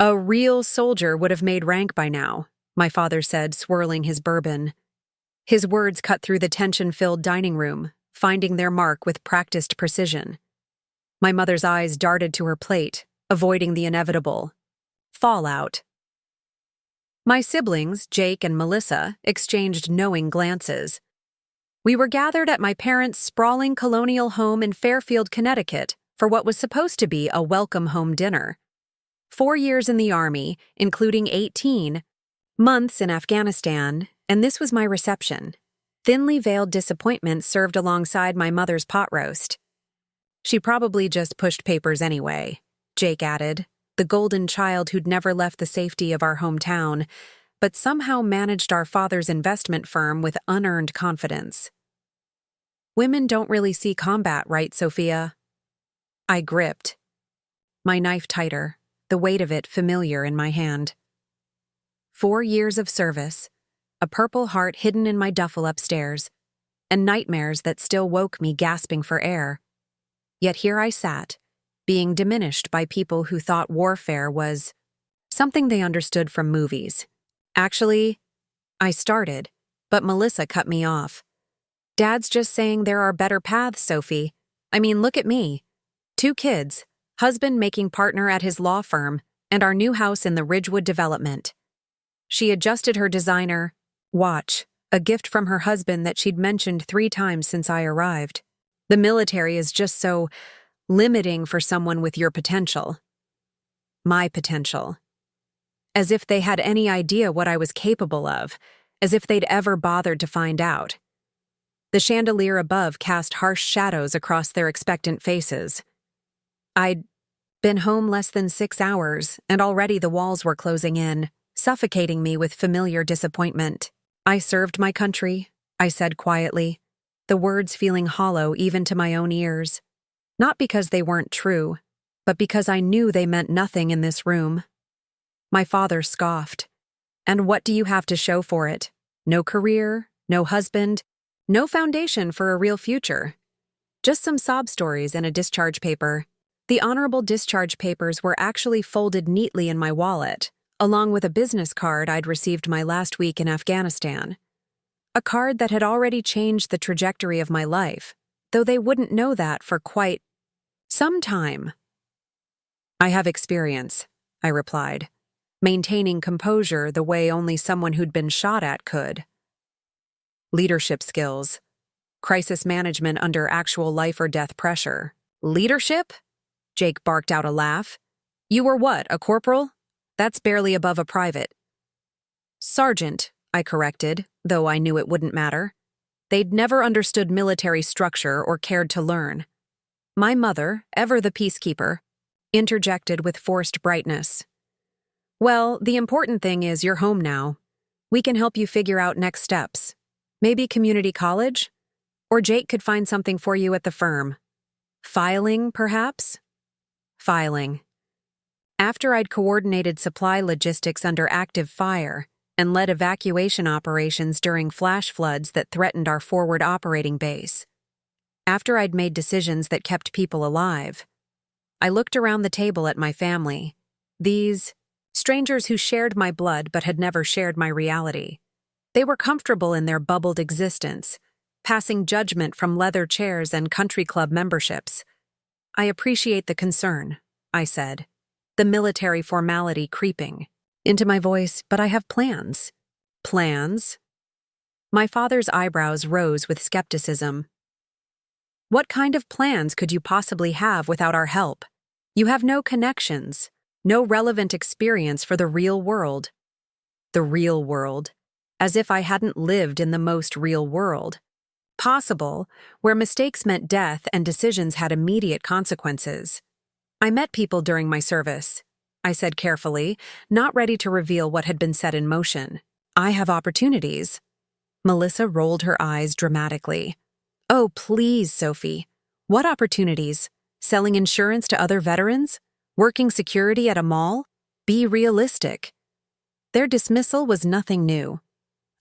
A real soldier would have made rank by now, my father said, swirling his bourbon. His words cut through the tension-filled dining room, finding their mark with practiced precision. My mother's eyes darted to her plate, avoiding the inevitable. Fallout. My siblings, Jake and Melissa, exchanged knowing glances. We were gathered at my parents' sprawling colonial home in Fairfield, Connecticut, for what was supposed to be a welcome home dinner. 4 years in the Army, including 18 months in Afghanistan, and this was my reception. Thinly veiled disappointment served alongside my mother's pot roast. She probably just pushed papers anyway, Jake added, the golden child who'd never left the safety of our hometown, but somehow managed our father's investment firm with unearned confidence. Women don't really see combat, right, Sophia? I gripped, my knife tighter, the weight of it familiar in my hand. 4 years of service, a Purple Heart hidden in my duffel upstairs, and nightmares that still woke me gasping for air. Yet here I sat, being diminished by people who thought warfare was something they understood from movies. Actually, I started, but Melissa cut me off. Dad's just saying there are better paths, Sophie. I mean, look at me. 2 kids, husband making partner at his law firm, and our new house in the Ridgewood development. She adjusted her designer watch, a gift from her husband that she'd mentioned 3 times since I arrived. The military is just so limiting for someone with your potential. My potential. As if they had any idea what I was capable of, as if they'd ever bothered to find out. The chandelier above cast harsh shadows across their expectant faces. I'd been home less than 6 hours, and already the walls were closing in, suffocating me with familiar disappointment. I served my country, I said quietly, the words feeling hollow even to my own ears. Not because they weren't true, but because I knew they meant nothing in this room. My father scoffed. And what do you have to show for it? No career, no husband, no foundation for a real future. Just some sob stories and a discharge paper. The honorable discharge papers were actually folded neatly in my wallet, along with a business card I'd received my last week in Afghanistan. A card that had already changed the trajectory of my life, though they wouldn't know that for quite some time. I have experience, I replied, maintaining composure the way only someone who'd been shot at could. Leadership skills, crisis management under actual life or death pressure. Leadership? Jake barked out a laugh. You were what, a corporal? That's barely above a private. Sergeant, I corrected, though I knew it wouldn't matter. They'd never understood military structure or cared to learn. My mother, ever the peacekeeper, interjected with forced brightness. Well, the important thing is you're home now. We can help you figure out next steps. Maybe community college? Or Jake could find something for you at the firm. Filing, perhaps? Filing. After I'd coordinated supply logistics under active fire and led evacuation operations during flash floods that threatened our forward operating base. After I'd made decisions that kept people alive, I looked around the table at my family. These strangers who shared my blood but had never shared my reality. They were comfortable in their bubbled existence, passing judgment from leather chairs and country club memberships. I appreciate the concern, I said, the military formality creeping into my voice, but I have plans. Plans? My father's eyebrows rose with skepticism. What kind of plans could you possibly have without our help? You have no connections, no relevant experience for the real world. The real world, as if I hadn't lived in the most real world. Possible, where mistakes meant death and decisions had immediate consequences. I met people during my service, I said carefully, not ready to reveal what had been set in motion. I have opportunities. Melissa rolled her eyes dramatically. Oh, please, Sophie. What opportunities? Selling insurance to other veterans? Working security at a mall? Be realistic. Their dismissal was nothing new.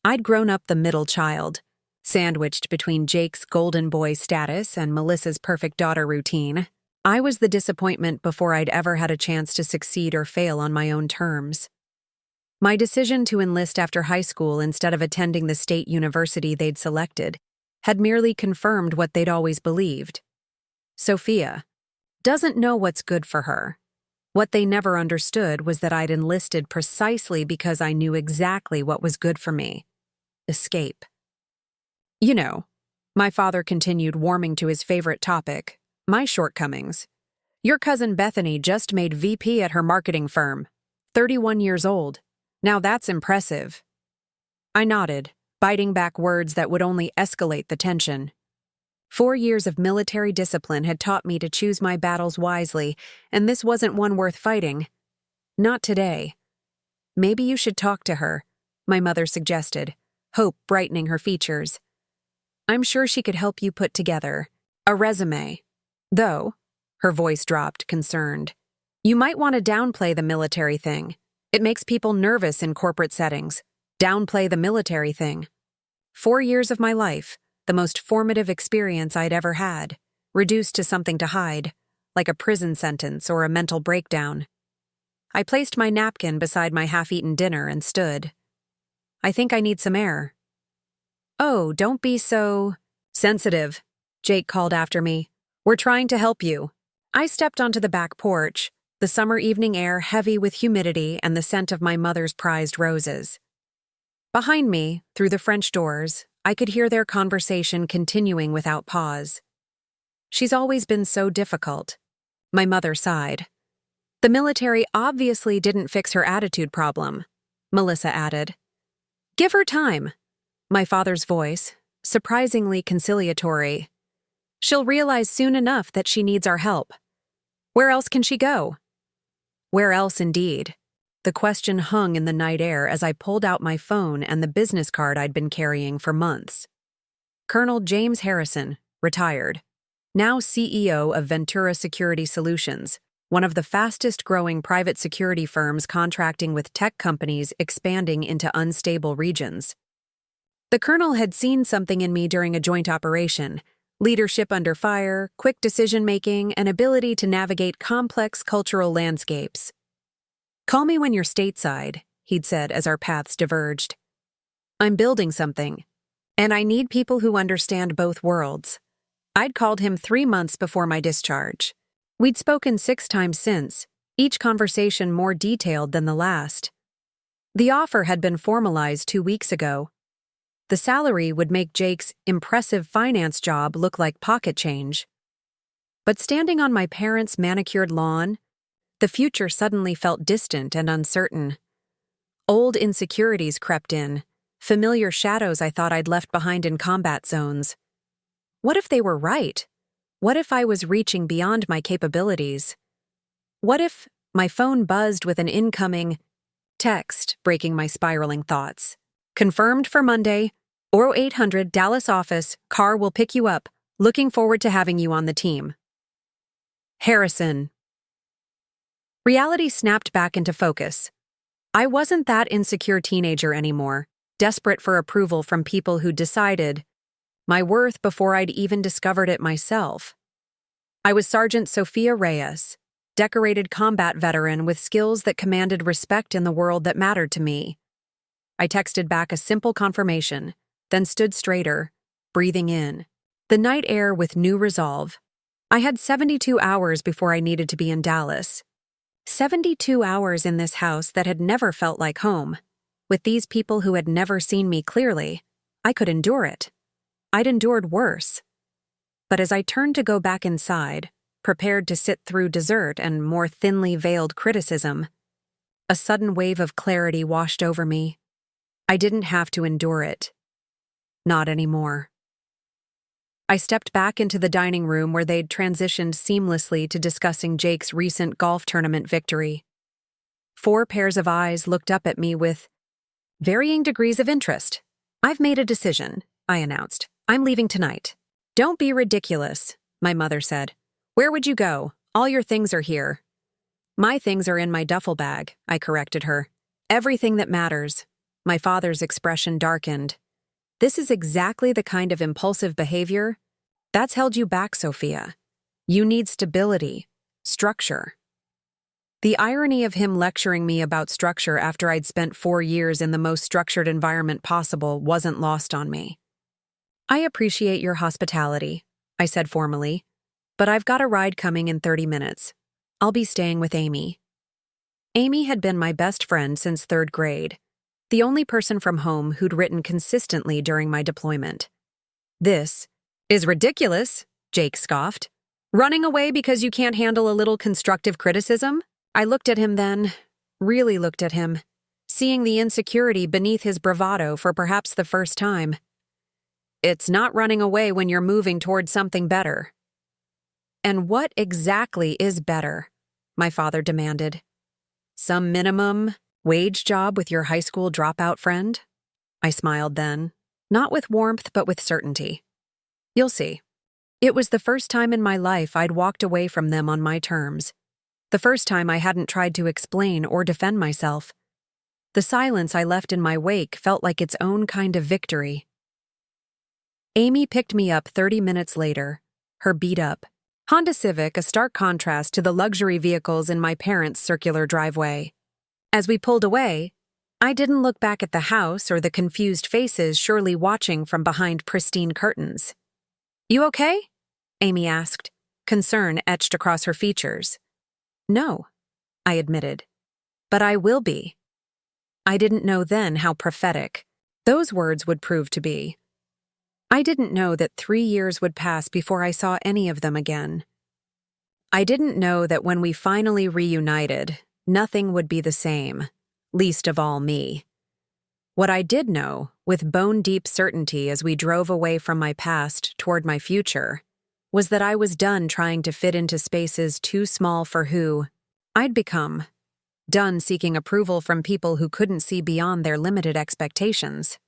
I'd grown up the middle child, sandwiched between Jake's golden boy status and Melissa's perfect daughter routine. I was the disappointment before I'd ever had a chance to succeed or fail on my own terms. My decision to enlist after high school instead of attending the state university they'd selected had merely confirmed what they'd always believed. Sophia doesn't know what's good for her. What they never understood was that I'd enlisted precisely because I knew exactly what was good for me. Escape. You know, my father continued, warming to his favorite topic, my shortcomings. Your cousin Bethany just made VP at her marketing firm. 31 years old. Now that's impressive. I nodded, biting back words that would only escalate the tension. 4 years of military discipline had taught me to choose my battles wisely, and this wasn't one worth fighting. Not today. Maybe you should talk to her, my mother suggested, hope brightening her features. I'm sure she could help you put together a resume. Though, her voice dropped, concerned, you might want to downplay the military thing. It makes people nervous in corporate settings. Downplay the military thing. 4 years of my life, the most formative experience I'd ever had, reduced to something to hide, like a prison sentence or a mental breakdown. I placed my napkin beside my half-eaten dinner and stood. I think I need some air. Oh, don't be so sensitive, Jake called after me. We're trying to help you. I stepped onto the back porch, the summer evening air heavy with humidity and the scent of my mother's prized roses. Behind me, through the French doors, I could hear their conversation continuing without pause. She's always been so difficult. My mother sighed. The military obviously didn't fix her attitude problem, Melissa added. Give her time. My father's voice, surprisingly conciliatory. She'll realize soon enough that she needs our help. Where else can she go? Where else, indeed? The question hung in the night air as I pulled out my phone and the business card I'd been carrying for months. Colonel James Harrison, retired, now CEO of Ventura Security Solutions, one of the fastest-growing private security firms contracting with tech companies expanding into unstable regions. The colonel had seen something in me during a joint operation: leadership under fire, quick decision-making, and ability to navigate complex cultural landscapes. Call me when you're stateside, he'd said as our paths diverged. I'm building something, and I need people who understand both worlds. I'd called him 3 months before my discharge. We'd spoken 6 times since, each conversation more detailed than the last. The offer had been formalized 2 weeks ago. The salary would make Jake's impressive finance job look like pocket change. But standing on my parents' manicured lawn, the future suddenly felt distant and uncertain. Old insecurities crept in, familiar shadows I thought I'd left behind in combat zones. What if they were right? What if I was reaching beyond my capabilities? What if my phone buzzed with an incoming text, breaking my spiraling thoughts? Confirmed for Monday, 0800 Dallas office, car will pick you up. Looking forward to having you on the team. Harrison. Reality snapped back into focus. I wasn't that insecure teenager anymore, desperate for approval from people who decided my worth before I'd even discovered it myself. I was Sergeant Sophia Reyes, decorated combat veteran with skills that commanded respect in the world that mattered to me. I texted back a simple confirmation, then stood straighter, breathing in the night air with new resolve. I had 72 hours before I needed to be in Dallas. 72 hours in this house that had never felt like home. With these people who had never seen me clearly, I could endure it. I'd endured worse. But as I turned to go back inside, prepared to sit through dessert and more thinly veiled criticism, a sudden wave of clarity washed over me. I didn't have to endure it. Not anymore. I stepped back into the dining room where they'd transitioned seamlessly to discussing Jake's recent golf tournament victory. 4 pairs of eyes looked up at me with varying degrees of interest. I've made a decision, I announced. I'm leaving tonight. Don't be ridiculous, my mother said. Where would you go? All your things are here. My things are in my duffel bag, I corrected her. Everything that matters. My father's expression darkened. This is exactly the kind of impulsive behavior that's held you back, Sophia. You need stability, structure. The irony of him lecturing me about structure after I'd spent 4 years in the most structured environment possible wasn't lost on me. I appreciate your hospitality, I said formally, but I've got a ride coming in 30 minutes. I'll be staying with Amy. Amy had been my best friend since 3rd grade, the only person from home who'd written consistently during my deployment. This is ridiculous, Jake scoffed. Running away because you can't handle a little constructive criticism? I looked at him then, really looked at him, seeing the insecurity beneath his bravado for perhaps the first time. It's not running away when you're moving toward something better. And what exactly is better? My father demanded. Some minimum wage job with your high school dropout friend? I smiled then, not with warmth but with certainty. You'll see. It was the first time in my life I'd walked away from them on my terms. The first time I hadn't tried to explain or defend myself. The silence I left in my wake felt like its own kind of victory. Amy picked me up 30 minutes later, her beat-up Honda Civic, a stark contrast to the luxury vehicles in my parents' circular driveway. As we pulled away, I didn't look back at the house or the confused faces surely watching from behind pristine curtains. You okay? Amy asked, concern etched across her features. No, I admitted. But I will be. I didn't know then how prophetic those words would prove to be. I didn't know that 3 years would pass before I saw any of them again. I didn't know that when we finally reunited, nothing would be the same, least of all me. What I did know, with bone-deep certainty as we drove away from my past toward my future, was that I was done trying to fit into spaces too small for who I'd become, done seeking approval from people who couldn't see beyond their limited expectations,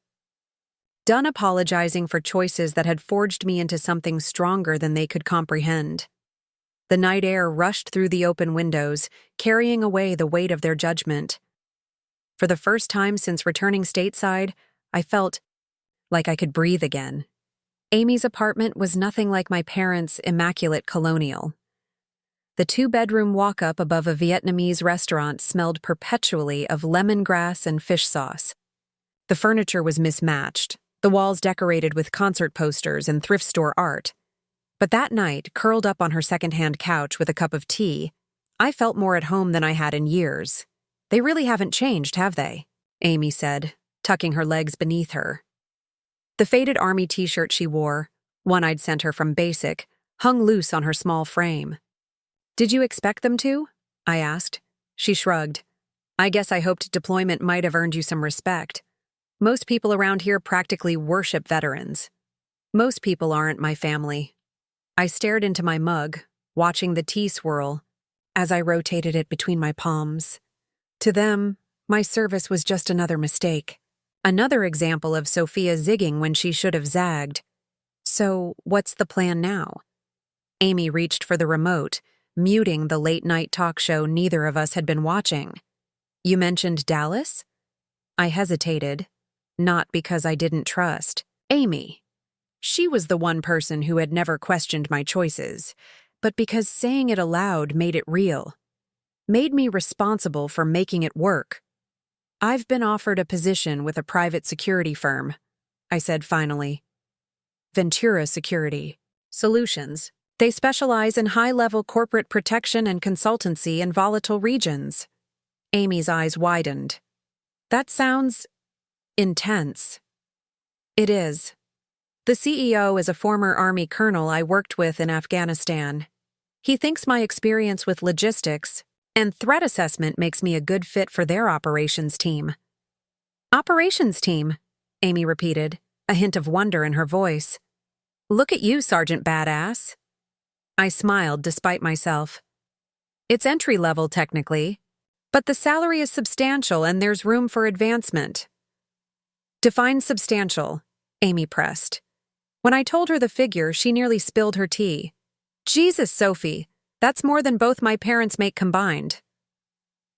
done apologizing for choices that had forged me into something stronger than they could comprehend. The night air rushed through the open windows, carrying away the weight of their judgment. For the first time since returning stateside, I felt like I could breathe again. Amy's apartment was nothing like my parents' immaculate colonial. The 2-bedroom walk-up above a Vietnamese restaurant smelled perpetually of lemongrass and fish sauce. The furniture was mismatched, the walls decorated with concert posters and thrift store art. But that night, curled up on her second-hand couch with a cup of tea, I felt more at home than I had in years. They really haven't changed, have they? Amy said, tucking her legs beneath her. The faded army t-shirt she wore, one I'd sent her from Basic, hung loose on her small frame. Did you expect them to? I asked. She shrugged. I guess I hoped deployment might have earned you some respect. Most people around here practically worship veterans. Most people aren't my family. I stared into my mug, watching the tea swirl, as I rotated it between my palms. To them, my service was just another mistake. Another example of Sophia zigging when she should have zagged. So, what's the plan now? Amy reached for the remote, muting the late-night talk show neither of us had been watching. You mentioned Dallas? I hesitated, not because I didn't trust Amy. She was the one person who had never questioned my choices, but because saying it aloud made it real. Made me responsible for making it work. I've been offered a position with a private security firm, I said finally. Ventura Security Solutions. They specialize in high-level corporate protection and consultancy in volatile regions. Amy's eyes widened. That sounds intense. It is. The CEO is a former Army colonel I worked with in Afghanistan. He thinks my experience with logistics and threat assessment makes me a good fit for their operations team. Operations team, Amy repeated, a hint of wonder in her voice. Look at you, Sergeant Badass. I smiled despite myself. It's entry-level technically, but the salary is substantial and there's room for advancement. Define substantial, Amy pressed. When I told her the figure, she nearly spilled her tea. Jesus, Sophie, that's more than both my parents make combined.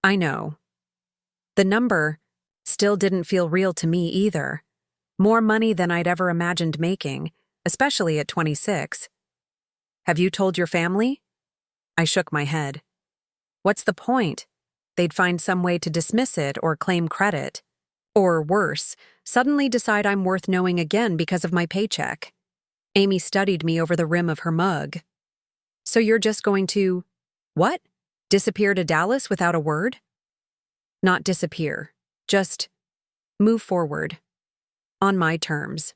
I know. The number still didn't feel real to me either. More money than I'd ever imagined making, especially at 26. Have you told your family? I shook my head. What's the point? They'd find some way to dismiss it or claim credit. Or worse, suddenly decide I'm worth knowing again because of my paycheck. Amy studied me over the rim of her mug. So you're just going to, what? Disappear to Dallas without a word? Not disappear, just move forward. On my terms.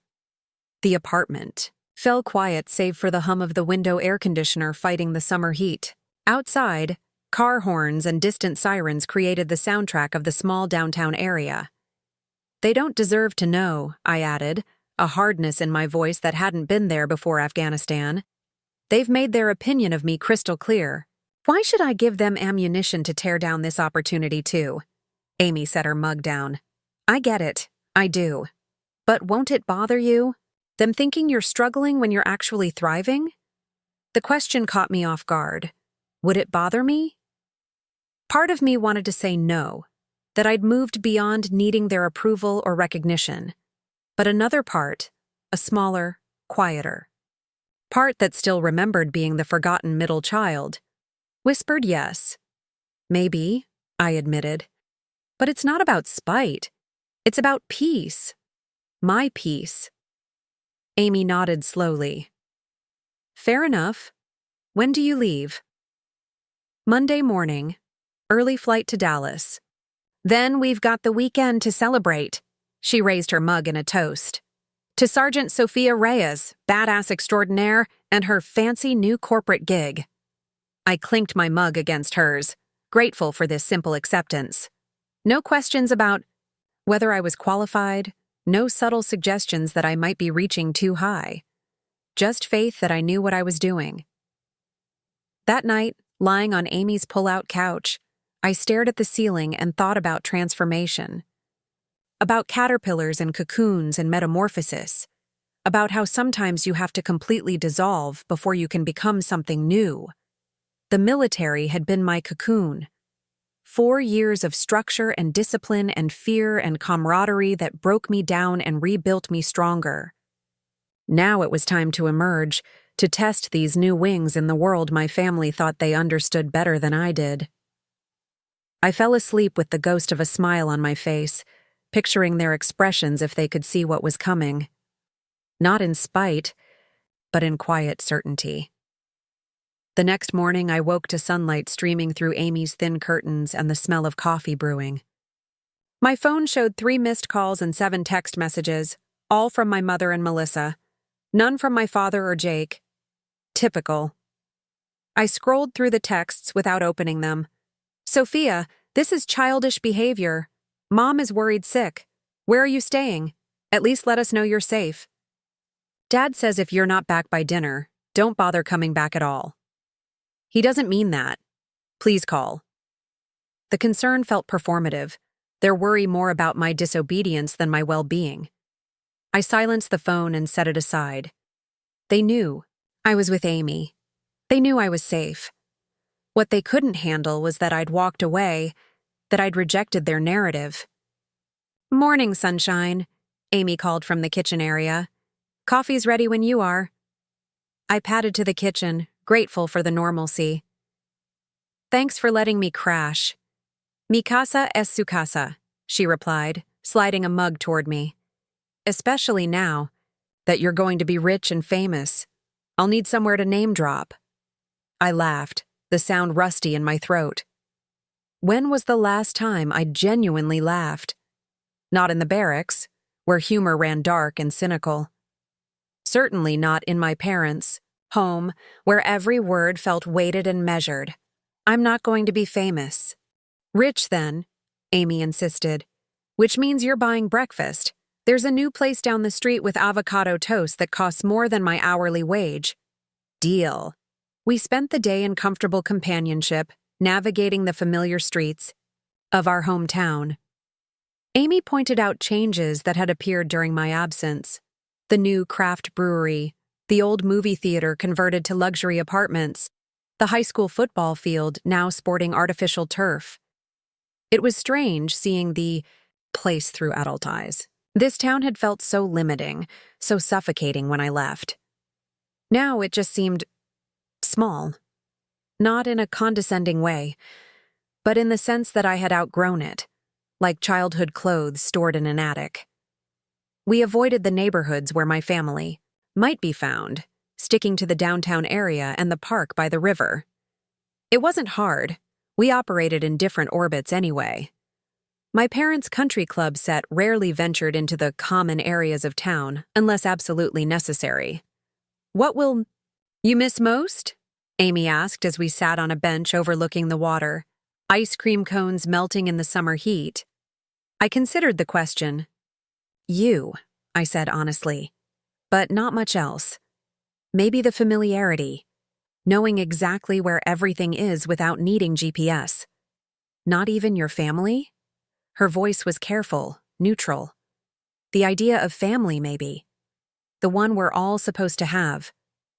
The apartment fell quiet save for the hum of the window air conditioner fighting the summer heat. Outside, car horns and distant sirens created the soundtrack of the small downtown area. They don't deserve to know, I added, a hardness in my voice that hadn't been there before Afghanistan. They've made their opinion of me crystal clear. Why should I give them ammunition to tear down this opportunity too? Amy set her mug down. I get it, I do. But won't it bother you? Them thinking you're struggling when you're actually thriving? The question caught me off guard. Would it bother me? Part of me wanted to say no, that I'd moved beyond needing their approval or recognition. But another part, a smaller, quieter part that still remembered being the forgotten middle child, whispered yes. Maybe, I admitted. But it's not about spite. It's about peace. My peace. Amy nodded slowly. Fair enough. When do you leave? Monday morning. Early flight to Dallas. Then we've got the weekend to celebrate. She raised her mug in a toast. To Sergeant Sophia Reyes, badass extraordinaire, and her fancy new corporate gig. I clinked my mug against hers, grateful for this simple acceptance. No questions about whether I was qualified, no subtle suggestions that I might be reaching too high. Just faith that I knew what I was doing. That night, lying on Amy's pull-out couch, I stared at the ceiling and thought about transformation. About caterpillars and cocoons and metamorphosis. About how sometimes you have to completely dissolve before you can become something new. The military had been my cocoon. 4 years of structure and discipline and fear and camaraderie that broke me down and rebuilt me stronger. Now it was time to emerge, to test these new wings in the world my family thought they understood better than I did. I fell asleep with the ghost of a smile on my face, picturing their expressions if they could see what was coming. Not in spite, but in quiet certainty. The next morning I woke to sunlight streaming through Amy's thin curtains and the smell of coffee brewing. My phone showed 3 missed calls and 7 text messages, all from my mother and Melissa. None from my father or Jake. Typical. I scrolled through the texts without opening them. Sophia, this is childish behavior. Mom is worried sick. Where are you staying? At least let us know you're safe. Dad says if you're not back by dinner, don't bother coming back at all. He doesn't mean that. Please call. The concern felt performative, their worry more about my disobedience than my well-being. I silenced the phone and set it aside. They knew I was with Amy. They knew I was safe. What they couldn't handle was that I'd walked away, that I'd rejected their narrative. Morning, sunshine, Amy called from the kitchen area. Coffee's ready when you are. I padded to the kitchen, grateful for the normalcy. Thanks for letting me crash. Mi casa es su casa, she replied, sliding a mug toward me. Especially now that you're going to be rich and famous. I'll need somewhere to name drop. I laughed, the sound rusty in my throat. When was the last time I genuinely laughed? Not in the barracks, where humor ran dark and cynical. Certainly not in my parents' home, where every word felt weighted and measured. I'm not going to be famous. Rich, then, Amy insisted. Which means you're buying breakfast. There's a new place down the street with avocado toast that costs more than my hourly wage. Deal. We spent the day in comfortable companionship, navigating the familiar streets of our hometown. Amy pointed out changes that had appeared during my absence. The new craft brewery, the old movie theater converted to luxury apartments, the high school football field now sporting artificial turf. It was strange seeing the place through adult eyes. This town had felt so limiting, so suffocating when I left. Now it just seemed small. Not in a condescending way, but in the sense that I had outgrown it, like childhood clothes stored in an attic. We avoided the neighborhoods where my family might be found, sticking to the downtown area and the park by the river. It wasn't hard. We operated in different orbits anyway. My parents' country club set rarely ventured into the common areas of town unless absolutely necessary. "What will you miss most?" Amy asked as we sat on a bench overlooking the water, ice cream cones melting in the summer heat. I considered the question. "You," I said honestly, "but not much else. Maybe the familiarity, knowing exactly where everything is without needing GPS. Not even your family?" Her voice was careful, neutral. The idea of family, maybe. The one we're all supposed to have.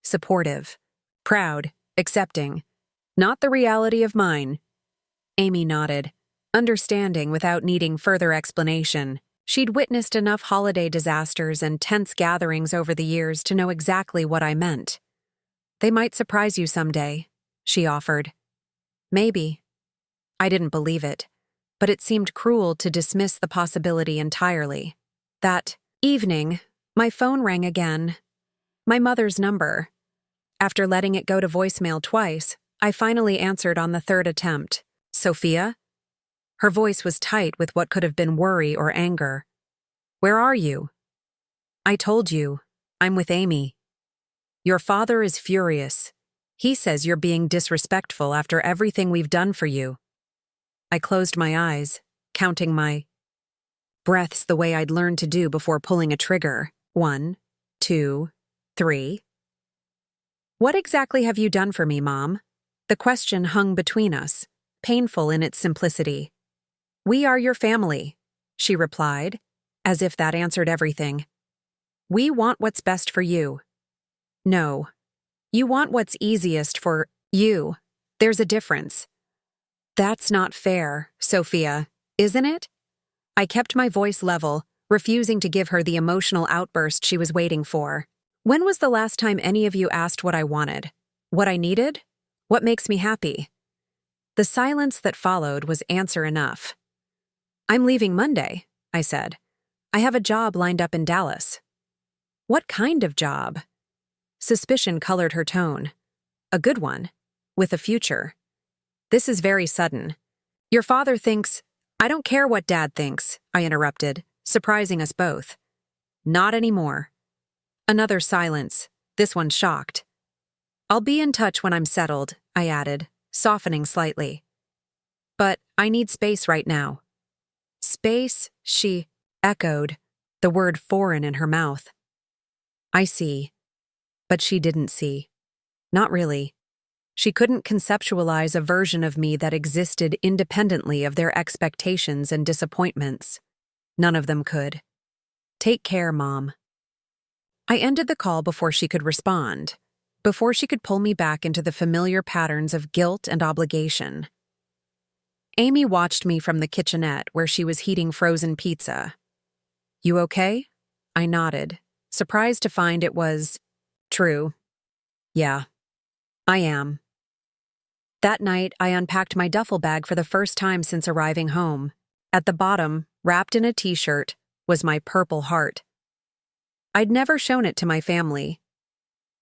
Supportive. Proud. Accepting. Not the reality of mine. Amy nodded, understanding without needing further explanation. She'd witnessed enough holiday disasters and tense gatherings over the years to know exactly what I meant. "They might surprise you someday," she offered. Maybe. I didn't believe it, but it seemed cruel to dismiss the possibility entirely. That evening, my phone rang again. My mother's number. After letting it go to voicemail twice, I finally answered on the third attempt. "Sophia?" Her voice was tight with what could have been worry or anger. "Where are you?" "I told you. I'm with Amy. Your father is furious. He says you're being disrespectful after everything we've done for you." I closed my eyes, counting my breaths the way I'd learned to do before pulling a trigger. 1, 2, 3. "What exactly have you done for me, Mom?" The question hung between us, painful in its simplicity. "We are your family," she replied, as if that answered everything. "We want what's best for you." "No. You want what's easiest for you. There's a difference." "That's not fair, Sophia, isn't it?" I kept my voice level, refusing to give her the emotional outburst she was waiting for. "When was the last time any of you asked what I wanted? What I needed? What makes me happy?" The silence that followed was answer enough. "I'm leaving Monday," I said. "I have a job lined up in Dallas." "What kind of job?" Suspicion colored her tone. "A good one. With a future." "This is very sudden. Your father thinks—" "I don't care what Dad thinks," I interrupted, surprising us both. "Not anymore." Another silence, this one shocked. "I'll be in touch when I'm settled," I added, softening slightly. "But I need space right now." "Space," she echoed, the word foreign in her mouth. "I see." But she didn't see. Not really. She couldn't conceptualize a version of me that existed independently of their expectations and disappointments. None of them could. "Take care, Mom." I ended the call before she could respond, before she could pull me back into the familiar patterns of guilt and obligation. Amy watched me from the kitchenette where she was heating frozen pizza. "You okay?" I nodded, surprised to find it was true. "Yeah, I am." That night, I unpacked my duffel bag for the first time since arriving home. At the bottom, wrapped in a t-shirt, was my purple heart. I'd never shown it to my family.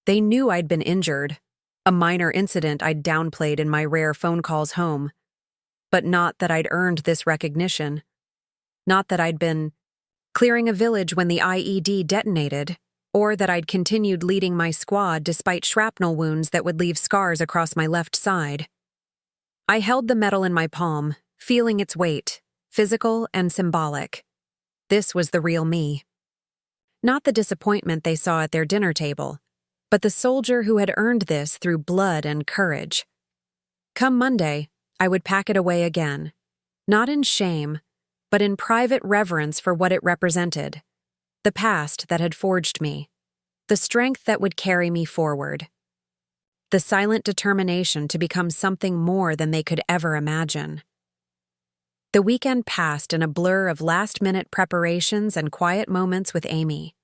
They knew I'd been injured, a minor incident I'd downplayed in my rare phone calls home. But not that I'd earned this recognition. Not that I'd been clearing a village when the IED detonated, or that I'd continued leading my squad despite shrapnel wounds that would leave scars across my left side. I held the medal in my palm, feeling its weight, physical and symbolic. This was the real me. Not the disappointment they saw at their dinner table, but the soldier who had earned this through blood and courage. Come Monday, I would pack it away again, not in shame, but in private reverence for what it represented, the past that had forged me, the strength that would carry me forward, the silent determination to become something more than they could ever imagine. The weekend passed in a blur of last-minute preparations and quiet moments with Amy.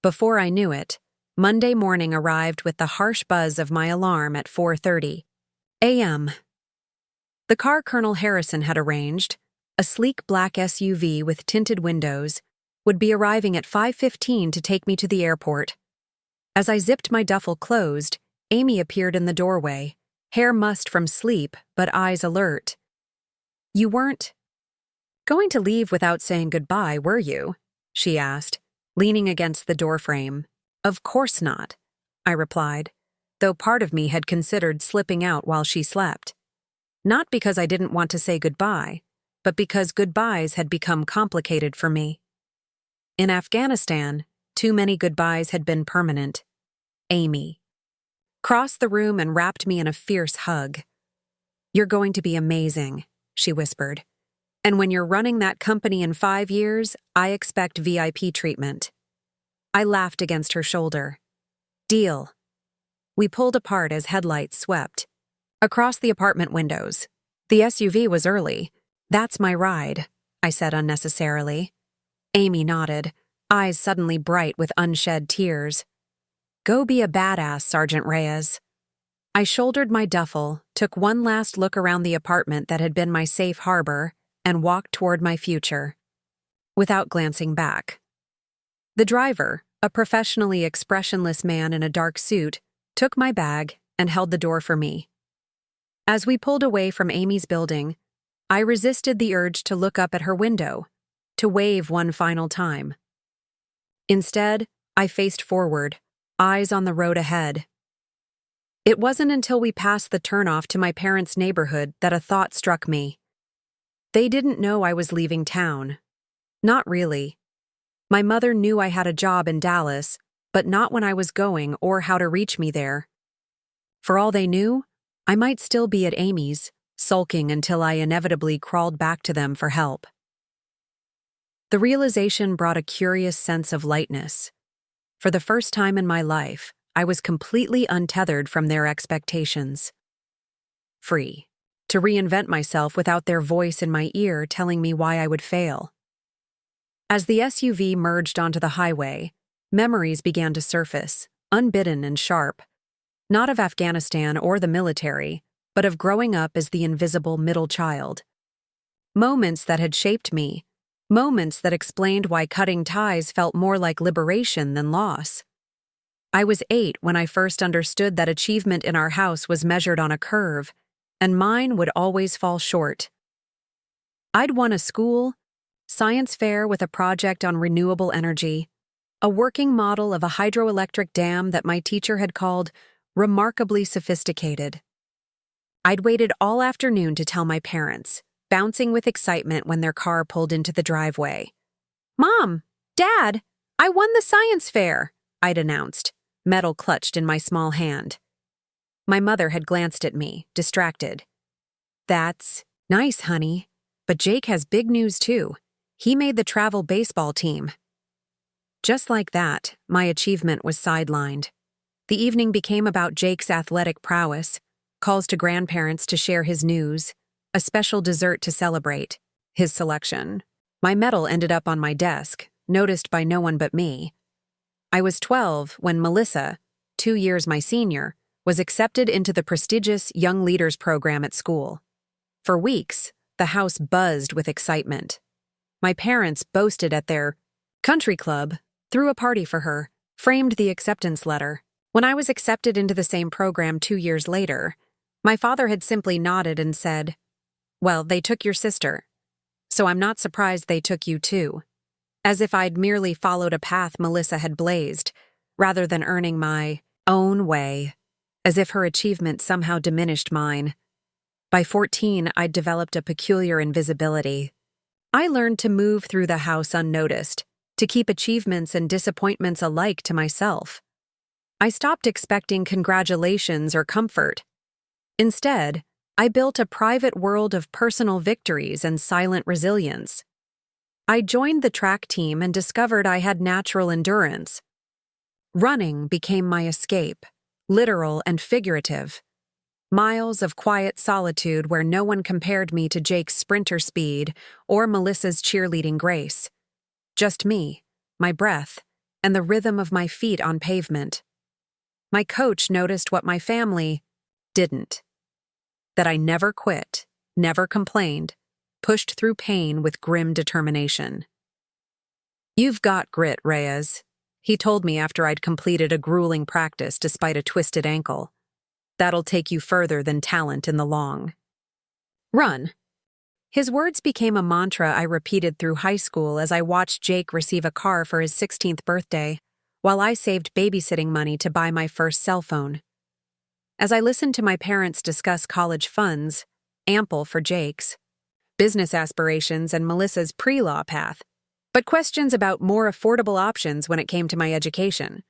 Before I knew it, Monday morning arrived with the harsh buzz of my alarm at 4:30 a.m. The car Colonel Harrison had arranged, a sleek black SUV with tinted windows, would be arriving at 5:15 to take me to the airport. As I zipped my duffel closed, Amy appeared in the doorway, hair mussed from sleep but eyes alert. "You weren't going to leave without saying goodbye, were you?" she asked, leaning against the doorframe. "Of course not," I replied, though part of me had considered slipping out while she slept. Not because I didn't want to say goodbye, but because goodbyes had become complicated for me. In Afghanistan, too many goodbyes had been permanent. Amy crossed the room and wrapped me in a fierce hug. "You're going to be amazing," she whispered. "And when you're running that company in 5 years, I expect VIP treatment." I laughed against her shoulder. "Deal." We pulled apart as headlights swept across the apartment windows. "The SUV was early. That's my ride," I said unnecessarily. Amy nodded, eyes suddenly bright with unshed tears. "Go be a badass, Sergeant Reyes." I shouldered my duffel, took one last look around the apartment that had been my safe harbor, and walked toward my future, without glancing back. The driver, a professionally expressionless man in a dark suit, took my bag and held the door for me. As we pulled away from Amy's building, I resisted the urge to look up at her window, to wave one final time. Instead, I faced forward, eyes on the road ahead. It wasn't until we passed the turnoff to my parents' neighborhood that a thought struck me. They didn't know I was leaving town. Not really. My mother knew I had a job in Dallas, but not when I was going or how to reach me there. For all they knew, I might still be at Amy's, sulking until I inevitably crawled back to them for help. The realization brought a curious sense of lightness. For the first time in my life, I was completely untethered from their expectations. Free to reinvent myself without their voice in my ear telling me why I would fail. As the SUV merged onto the highway, memories began to surface, unbidden and sharp, not of Afghanistan or the military, but of growing up as the invisible middle child. Moments that had shaped me, moments that explained why cutting ties felt more like liberation than loss. I was 8 when I first understood that achievement in our house was measured on a curve, and mine would always fall short. I'd won a school, science fair with a project on renewable energy, a working model of a hydroelectric dam that my teacher had called remarkably sophisticated. I'd waited all afternoon to tell my parents, bouncing with excitement when their car pulled into the driveway. "Mom, Dad, I won the science fair," I'd announced, medal clutched in my small hand. My mother had glanced at me, distracted. "That's nice, honey, but Jake has big news too. He made the travel baseball team." Just like that, my achievement was sidelined. The evening became about Jake's athletic prowess, calls to grandparents to share his news, a special dessert to celebrate his selection. My medal ended up on my desk, noticed by no one but me. I was 12 when Melissa, 2 years my senior, was accepted into the prestigious Young Leaders program at school. For weeks, the house buzzed with excitement. My parents boasted at their country club, threw a party for her, framed the acceptance letter. When I was accepted into the same program 2 years later, my father had simply nodded and said, "Well, they took your sister, so I'm not surprised they took you too," as if I'd merely followed a path Melissa had blazed, rather than earning my own way, as if her achievement somehow diminished mine. By 14, I'd developed a peculiar invisibility. I learned to move through the house unnoticed, to keep achievements and disappointments alike to myself. I stopped expecting congratulations or comfort. Instead, I built a private world of personal victories and silent resilience. I joined the track team and discovered I had natural endurance. Running became my escape, literal and figurative. Miles of quiet solitude where no one compared me to Jake's sprinter speed or Melissa's cheerleading grace. Just me, my breath, and the rhythm of my feet on pavement. My coach noticed what my family didn't: that I never quit, never complained, pushed through pain with grim determination. "You've got grit, Reyes," he told me after I'd completed a grueling practice despite a twisted ankle. "That'll take you further than talent in the long run." His words became a mantra I repeated through high school as I watched Jake receive a car for his 16th birthday, while I saved babysitting money to buy my first cell phone. As I listened to my parents discuss college funds, ample for Jake's, business aspirations, and Melissa's pre-law path, but questions about more affordable options when it came to my education.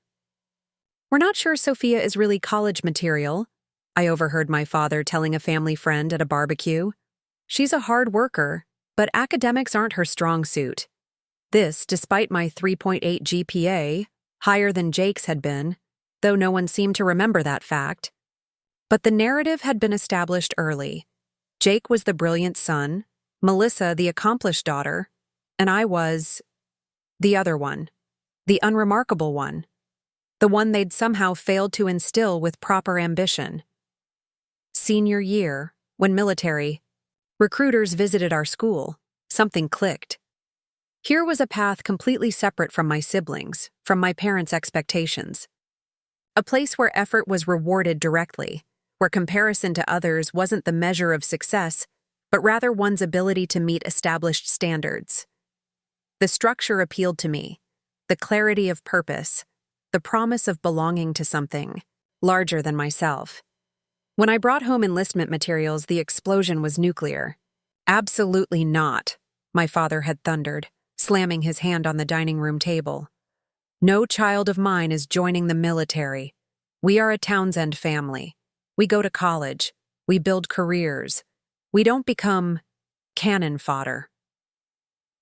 "We're not sure Sophia is really college material," I overheard my father telling a family friend at a barbecue. "She's a hard worker, but academics aren't her strong suit." This, despite my 3.8 GPA, higher than Jake's had been, though no one seemed to remember that fact. But the narrative had been established early. Jake was the brilliant son, Melissa the accomplished daughter, and I was the other one, the unremarkable one, the one they'd somehow failed to instill with proper ambition. Senior year, when military recruiters visited our school, something clicked. Here was a path completely separate from my siblings, from my parents' expectations. A place where effort was rewarded directly, where comparison to others wasn't the measure of success, but rather one's ability to meet established standards. The structure appealed to me, the clarity of purpose, the promise of belonging to something larger than myself. When I brought home enlistment materials, the explosion was nuclear. "Absolutely not," my father had thundered, slamming his hand on the dining room table. "No child of mine is joining the military. We are a Townsend family. We go to college. We build careers. We don't become cannon fodder."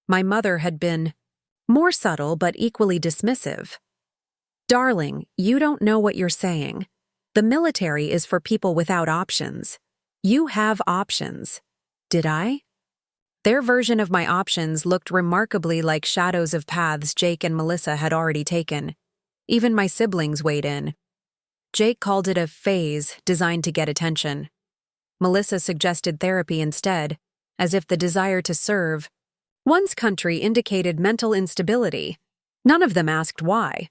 My mother had been more subtle but equally dismissive. "Darling, you don't know what you're saying. The military is for people without options. You have options." Did I? Their version of my options looked remarkably like shadows of paths Jake and Melissa had already taken. Even my siblings weighed in. Jake called it a phase designed to get attention. Melissa suggested therapy instead, as if the desire to serve one's country indicated mental instability. None of them asked why.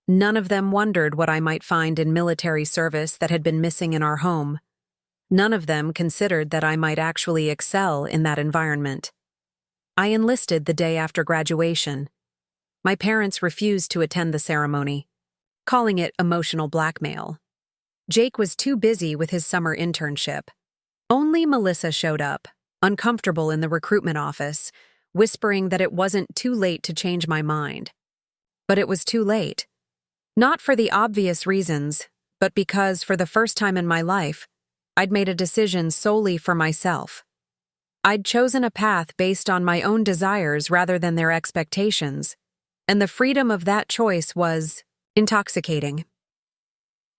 None of them wondered what I might find in military service that had been missing in our home. None of them considered that I might actually excel in that environment. I enlisted the day after graduation. My parents refused to attend the ceremony, calling it emotional blackmail. Jake was too busy with his summer internship. Only Melissa showed up, uncomfortable in the recruitment office, whispering that it wasn't too late to change my mind. But it was too late. Not for the obvious reasons, but because, for the first time in my life, I'd made a decision solely for myself. I'd chosen a path based on my own desires rather than their expectations, and the freedom of that choice was intoxicating.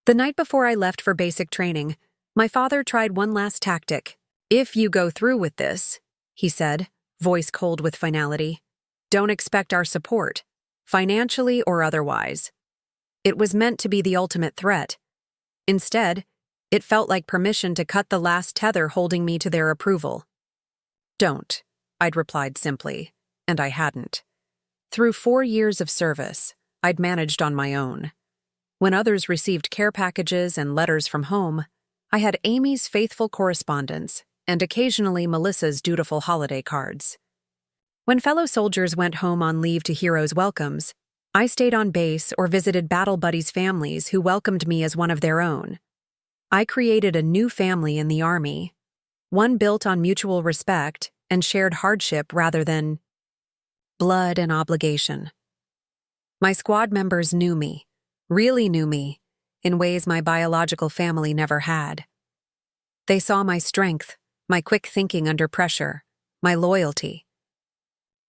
The night before I left for basic training, my father tried one last tactic. "If you go through with this," he said, voice cold with finality, "don't expect our support, financially or otherwise." It was meant to be the ultimate threat. Instead, it felt like permission to cut the last tether holding me to their approval. "Don't," I'd replied simply, and I hadn't. Through 4 years of service, I'd managed on my own. When others received care packages and letters from home, I had Amy's faithful correspondence and occasionally Melissa's dutiful holiday cards. When fellow soldiers went home on leave to heroes' welcomes, I stayed on base or visited battle buddies' families who welcomed me as one of their own. I created a new family in the Army, one built on mutual respect and shared hardship rather than blood and obligation. My squad members knew me, really knew me, in ways my biological family never had. They saw my strength, my quick thinking under pressure, my loyalty.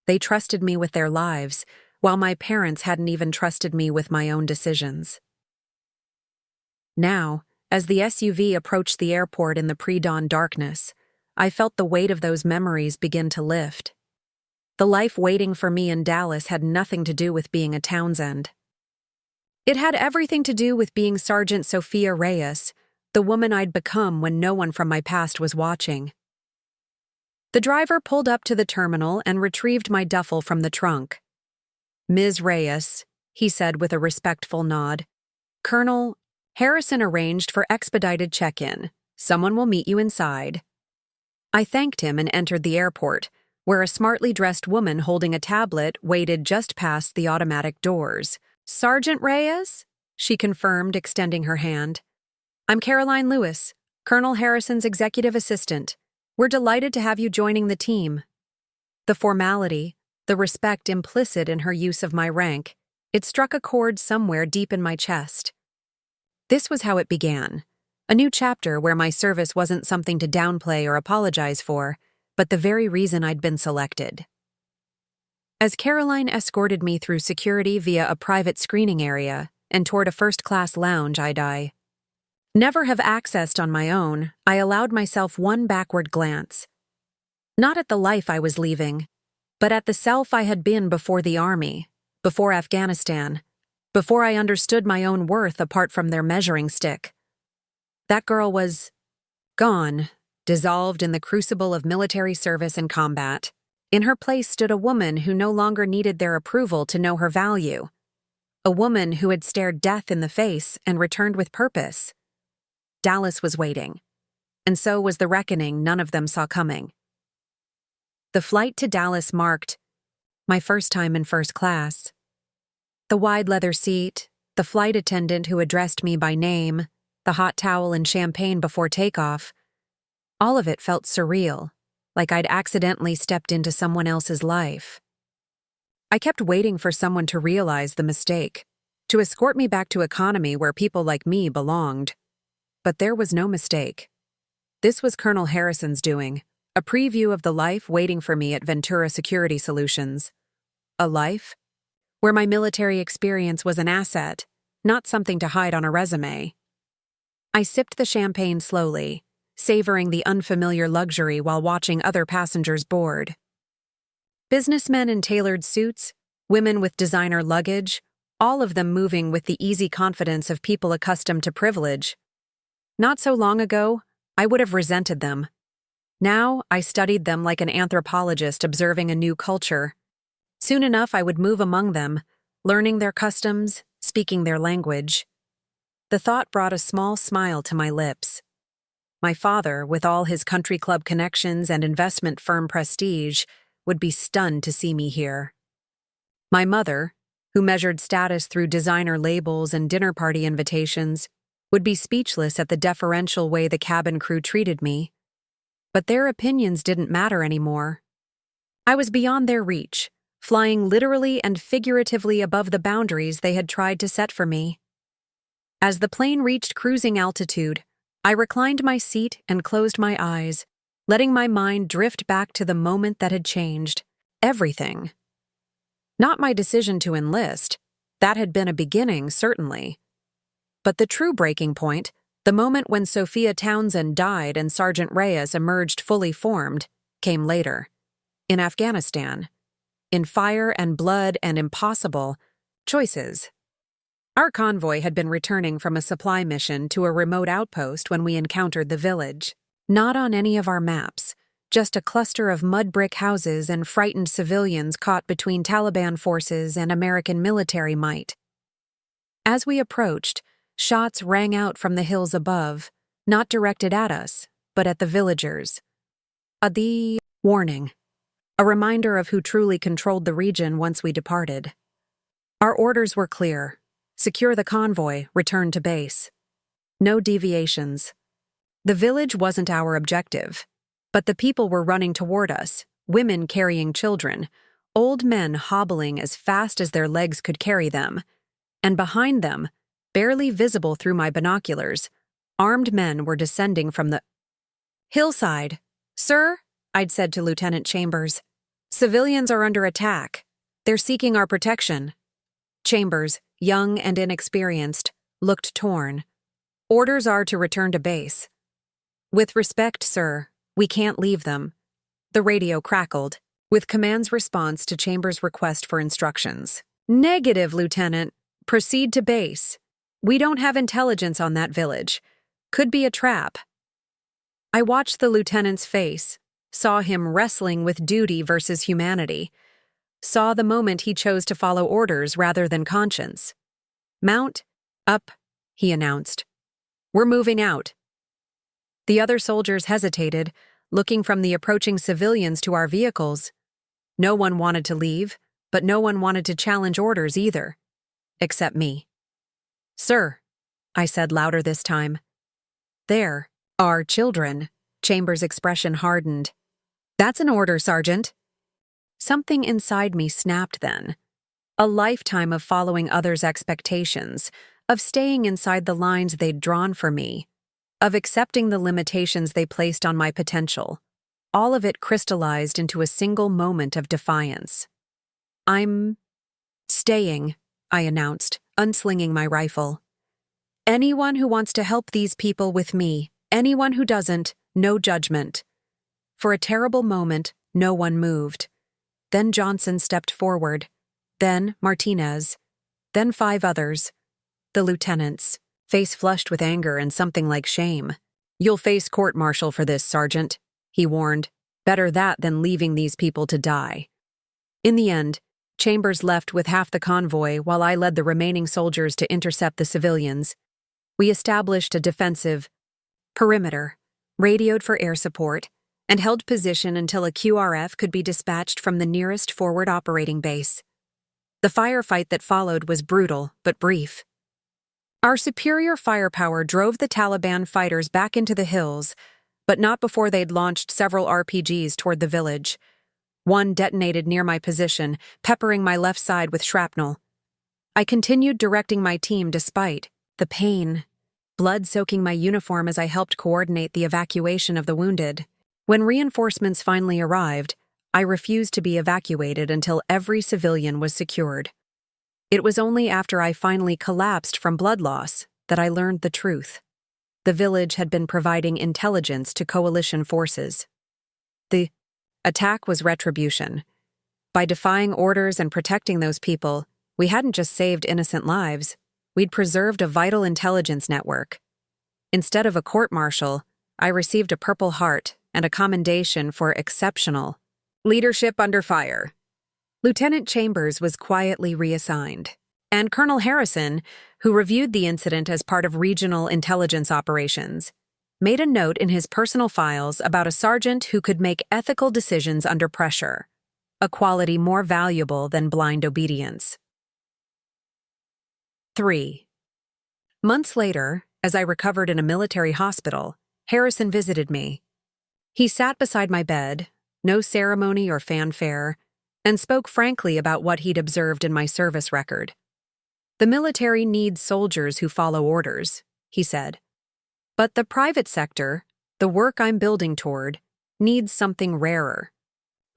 They trusted me with their lives, while my parents hadn't even trusted me with my own decisions. Now, as the SUV approached the airport in the pre-dawn darkness, I felt the weight of those memories begin to lift. The life waiting for me in Dallas had nothing to do with being a Townsend. It had everything to do with being Sergeant Sophia Reyes, the woman I'd become when no one from my past was watching. The driver pulled up to the terminal and retrieved my duffel from the trunk. "Ms. Reyes," he said with a respectful nod. "Colonel Harrison arranged for expedited check-in. Someone will meet you inside." I thanked him and entered the airport, where a smartly dressed woman holding a tablet waited just past the automatic doors. "Sergeant Reyes?" she confirmed, extending her hand. "I'm Caroline Lewis, Colonel Harrison's executive assistant. We're delighted to have you joining the team." The formality, the respect implicit in her use of my rank, it struck a chord somewhere deep in my chest. This was how it began, a new chapter where my service wasn't something to downplay or apologize for, but the very reason I'd been selected. As Caroline escorted me through security via a private screening area and toward a first-class lounge I never have accessed on my own, I allowed myself one backward glance. Not at the life I was leaving, but at the self I had been before the army, before Afghanistan, before I understood my own worth apart from their measuring stick. That girl was gone, dissolved in the crucible of military service and combat. In her place stood a woman who no longer needed their approval to know her value. A woman who had stared death in the face and returned with purpose. Dallas was waiting, and so was the reckoning none of them saw coming. The flight to Dallas marked my first time in first class. The wide leather seat, the flight attendant who addressed me by name, the hot towel and champagne before takeoff, all of it felt surreal, like I'd accidentally stepped into someone else's life. I kept waiting for someone to realize the mistake, to escort me back to economy where people like me belonged. But there was no mistake. This was Colonel Harrison's doing, a preview of the life waiting for me at Ventura Security Solutions. A life where my military experience was an asset, not something to hide on a resume. I sipped the champagne slowly, savoring the unfamiliar luxury while watching other passengers board. Businessmen in tailored suits, women with designer luggage, all of them moving with the easy confidence of people accustomed to privilege. Not so long ago, I would have resented them. Now, I studied them like an anthropologist observing a new culture. Soon enough, I would move among them, learning their customs, speaking their language. The thought brought a small smile to my lips. My father, with all his country club connections and investment firm prestige, would be stunned to see me here. My mother, who measured status through designer labels and dinner party invitations, would be speechless at the deferential way the cabin crew treated me. But their opinions didn't matter anymore. I was beyond their reach, flying literally and figuratively above the boundaries they had tried to set for me. As the plane reached cruising altitude, I reclined my seat and closed my eyes, letting my mind drift back to the moment that had changed everything. Not my decision to enlist. That had been a beginning, certainly. But the true breaking point, the moment when Sophia Townsend died and Sergeant Reyes emerged fully formed, came later. In Afghanistan. In fire and blood and impossible choices. Our convoy had been returning from a supply mission to a remote outpost when we encountered the village. Not on any of our maps, just a cluster of mud brick houses and frightened civilians caught between Taliban forces and American military might. As we approached, shots rang out from the hills above, not directed at us, but at the villagers. The warning. A reminder of who truly controlled the region once we departed. Our orders were clear. Secure the convoy, return to base. No deviations. The village wasn't our objective, but the people were running toward us, women carrying children, old men hobbling as fast as their legs could carry them, and behind them, barely visible through my binoculars, armed men were descending from the hillside. "Sir," I'd said to Lieutenant Chambers, "civilians are under attack. They're seeking our protection." Chambers, young and inexperienced, looked torn. "Orders are to return to base." "With respect, sir, we can't leave them." The radio crackled, with command's response to Chambers' request for instructions. "Negative, Lieutenant. Proceed to base. We don't have intelligence on that village. Could be a trap. I watched the lieutenant's face, saw him wrestling with duty versus humanity, saw the moment he chose to follow orders rather than conscience. Mount up, he announced. We're moving out. The other soldiers hesitated, looking from the approaching civilians to our vehicles. No one wanted to leave, but no one wanted to challenge orders either. Except me. Sir, I said louder this time. There are children. Chambers' expression hardened. That's an order, Sergeant. Something inside me snapped then. A lifetime of following others' expectations, of staying inside the lines they'd drawn for me, of accepting the limitations they placed on my potential. All of it crystallized into a single moment of defiance. I'm staying, I announced, unslinging my rifle. Anyone who wants to help these people with me, anyone who doesn't, no judgment. For a terrible moment, no one moved. Then Johnson stepped forward. Then Martinez. Then 5 others. The lieutenants, face flushed with anger and something like shame. You'll face court-martial for this, Sergeant, he warned. Better that than leaving these people to die. In the end, Chambers left with half the convoy while I led the remaining soldiers to intercept the civilians. We established a defensive perimeter, radioed for air support, and held position until a QRF could be dispatched from the nearest forward operating base. The firefight that followed was brutal but brief. Our superior firepower drove the Taliban fighters back into the hills, but not before they'd launched several RPGs toward the village. One detonated near my position, peppering my left side with shrapnel. I continued directing my team despite the pain, blood soaking my uniform as I helped coordinate the evacuation of the wounded. When reinforcements finally arrived, I refused to be evacuated until every civilian was secured. It was only after I finally collapsed from blood loss that I learned the truth. The village had been providing intelligence to coalition forces. The attack was retribution. By defying orders and protecting those people, we hadn't just saved innocent lives, we'd preserved a vital intelligence network. Instead of a court-martial, I received a Purple Heart and a commendation for exceptional leadership under fire. Lieutenant Chambers was quietly reassigned, and Colonel Harrison, who reviewed the incident as part of regional intelligence operations, made a note in his personal files about a sergeant who could make ethical decisions under pressure, a quality more valuable than blind obedience. 3. Months later, as I recovered in a military hospital, Harrison visited me. He sat beside my bed, no ceremony or fanfare, and spoke frankly about what he'd observed in my service record. The military needs soldiers who follow orders, he said. But the private sector, the work I'm building toward, needs something rarer.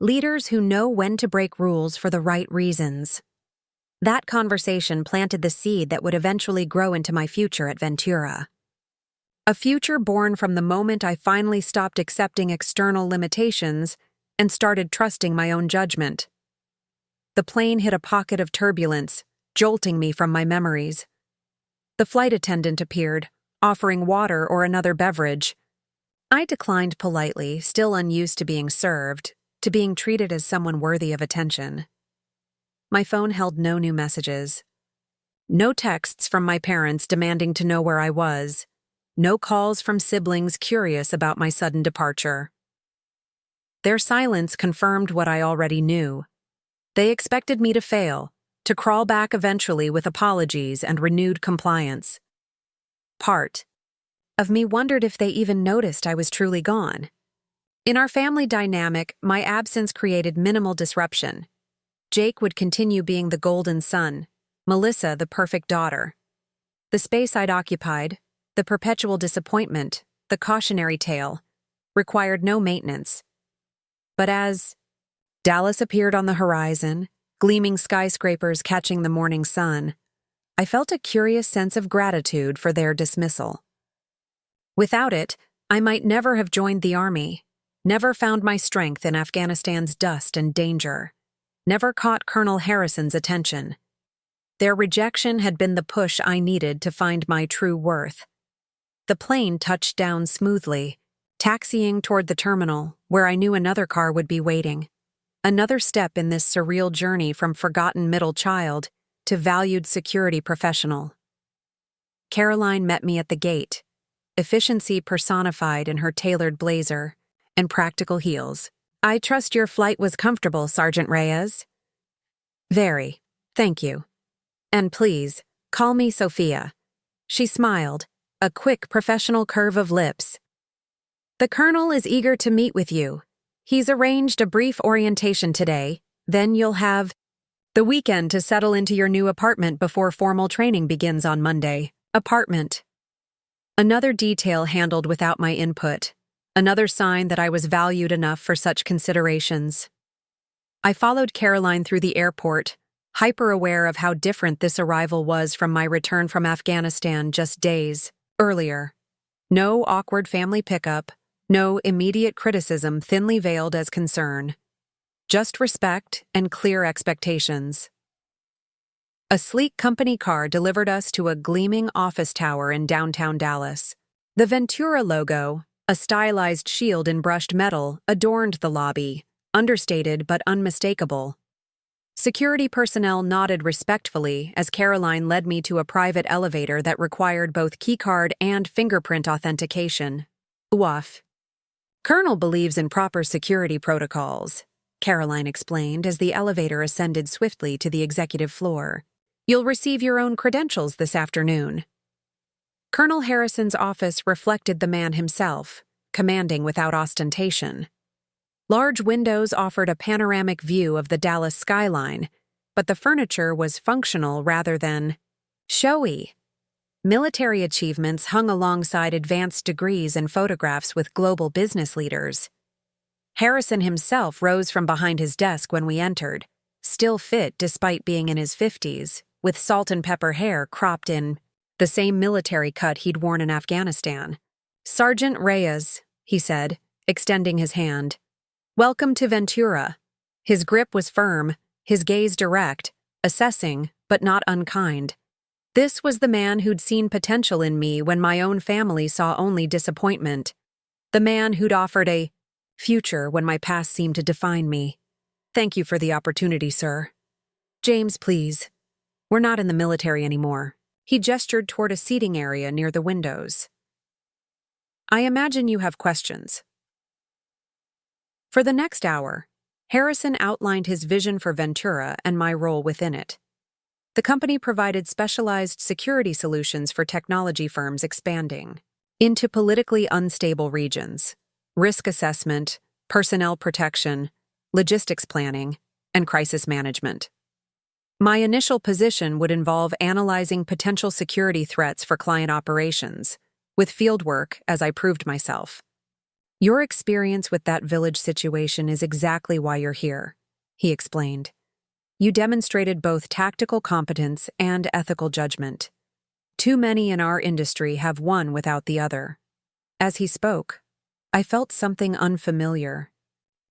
Leaders who know when to break rules for the right reasons. That conversation planted the seed that would eventually grow into my future at Ventura. A future born from the moment I finally stopped accepting external limitations and started trusting my own judgment. The plane hit a pocket of turbulence, jolting me from my memories. The flight attendant appeared, offering water or another beverage. I declined politely, still unused to being served, to being treated as someone worthy of attention. My phone held no new messages. No texts from my parents demanding to know where I was. No calls from siblings curious about my sudden departure. Their silence confirmed what I already knew. They expected me to fail, to crawl back eventually with apologies and renewed compliance. Part of me wondered if they even noticed I was truly gone. In our family dynamic, my absence created minimal disruption. Jake would continue being the golden son, Melissa the perfect daughter. The space I'd occupied, the perpetual disappointment, the cautionary tale, required no maintenance. But as Dallas appeared on the horizon, gleaming skyscrapers catching the morning sun, I felt a curious sense of gratitude for their dismissal. Without it, I might never have joined the army, never found my strength in Afghanistan's dust and danger, never caught Colonel Harrison's attention. Their rejection had been the push I needed to find my true worth. The plane touched down smoothly, taxiing toward the terminal, where I knew another car would be waiting. Another step in this surreal journey from forgotten middle child to valued security professional. Caroline met me at the gate, efficiency personified in her tailored blazer and practical heels. "I trust your flight was comfortable, Sergeant Reyes." "Very, thank you. And please, call me Sophia." She smiled, a quick professional curve of lips. "The Colonel is eager to meet with you. He's arranged a brief orientation today, then you'll have the weekend to settle into your new apartment before formal training begins on Monday." Apartment. Another detail handled without my input. Another sign that I was valued enough for such considerations. I followed Caroline through the airport, hyper-aware of how different this arrival was from my return from Afghanistan just days earlier. No awkward family pickup, no immediate criticism thinly veiled as concern. Just respect and clear expectations. A sleek company car delivered us to a gleaming office tower in downtown Dallas. The Ventura logo, a stylized shield in brushed metal, adorned the lobby, understated but unmistakable. Security personnel nodded respectfully as Caroline led me to a private elevator that required both keycard and fingerprint authentication. Woof. "Colonel believes in proper security protocols," Caroline explained as the elevator ascended swiftly to the executive floor. "You'll receive your own credentials this afternoon." Colonel Harrison's office reflected the man himself, commanding without ostentation. Large windows offered a panoramic view of the Dallas skyline, but the furniture was functional rather than showy. Military achievements hung alongside advanced degrees and photographs with global business leaders. Harrison himself rose from behind his desk when we entered, still fit despite being in his 50s, with salt and pepper hair cropped in the same military cut he'd worn in Afghanistan. "Sergeant Reyes," he said, extending his hand. "Welcome to Ventura." His grip was firm, his gaze direct, assessing, but not unkind. This was the man who'd seen potential in me when my own family saw only disappointment. The man who'd offered a future when my past seemed to define me. "Thank you for the opportunity, sir." "James, please. We're not in the military anymore." He gestured toward a seating area near the windows. "I imagine you have questions." For the next hour, Harrison outlined his vision for Ventura and my role within it. The company provided specialized security solutions for technology firms expanding into politically unstable regions, risk assessment, personnel protection, logistics planning, and crisis management. My initial position would involve analyzing potential security threats for client operations, with fieldwork as I proved myself. "Your experience with that village situation is exactly why you're here," he explained. "You demonstrated both tactical competence and ethical judgment. Too many in our industry have one without the other." As he spoke, I felt something unfamiliar.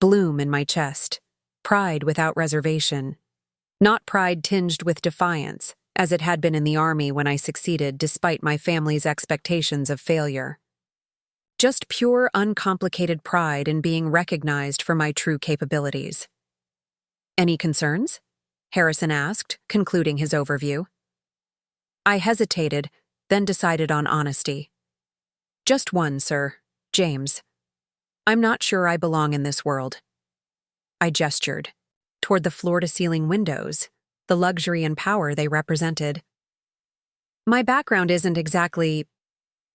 Bloom in my chest, pride without reservation. Not pride tinged with defiance, as it had been in the Army when I succeeded despite my family's expectations of failure. Just pure, uncomplicated pride in being recognized for my true capabilities. "Any concerns?" Harrison asked, concluding his overview. I hesitated, then decided on honesty. "Just one, sir. James. I'm not sure I belong in this world." I gestured toward the floor-to-ceiling windows, the luxury and power they represented. "My background isn't exactly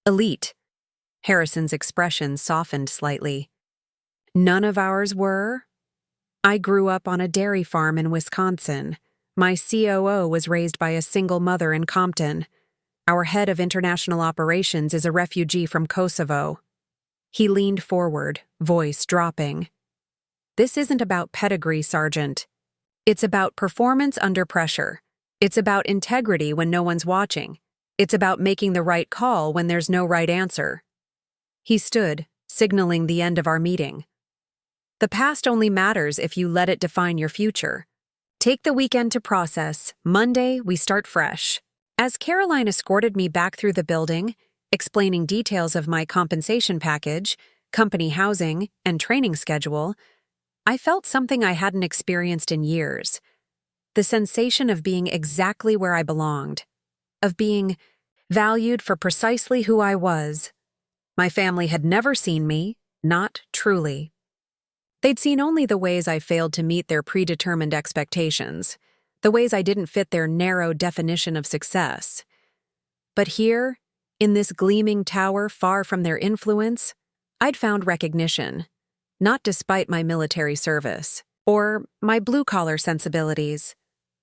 elite." Harrison's expression softened slightly. "None of ours were. I grew up on a dairy farm in Wisconsin. My COO was raised by a single mother in Compton. Our head of international operations is a refugee from Kosovo." He leaned forward, voice dropping. "This isn't about pedigree, Sergeant. It's about performance under pressure. It's about integrity when no one's watching. It's about making the right call when there's no right answer." He stood, signaling the end of our meeting. "The past only matters if you let it define your future. Take the weekend to process. Monday, we start fresh. As Caroline escorted me back through the building, explaining details of my compensation package, company housing, and training schedule, I felt something I hadn't experienced in years. The sensation of being exactly where I belonged, of being valued for precisely who I was. My family had never seen me, not truly. They'd seen only the ways I failed to meet their predetermined expectations, the ways I didn't fit their narrow definition of success. But here, in this gleaming tower far from their influence, I'd found recognition, not despite my military service or my blue-collar sensibilities,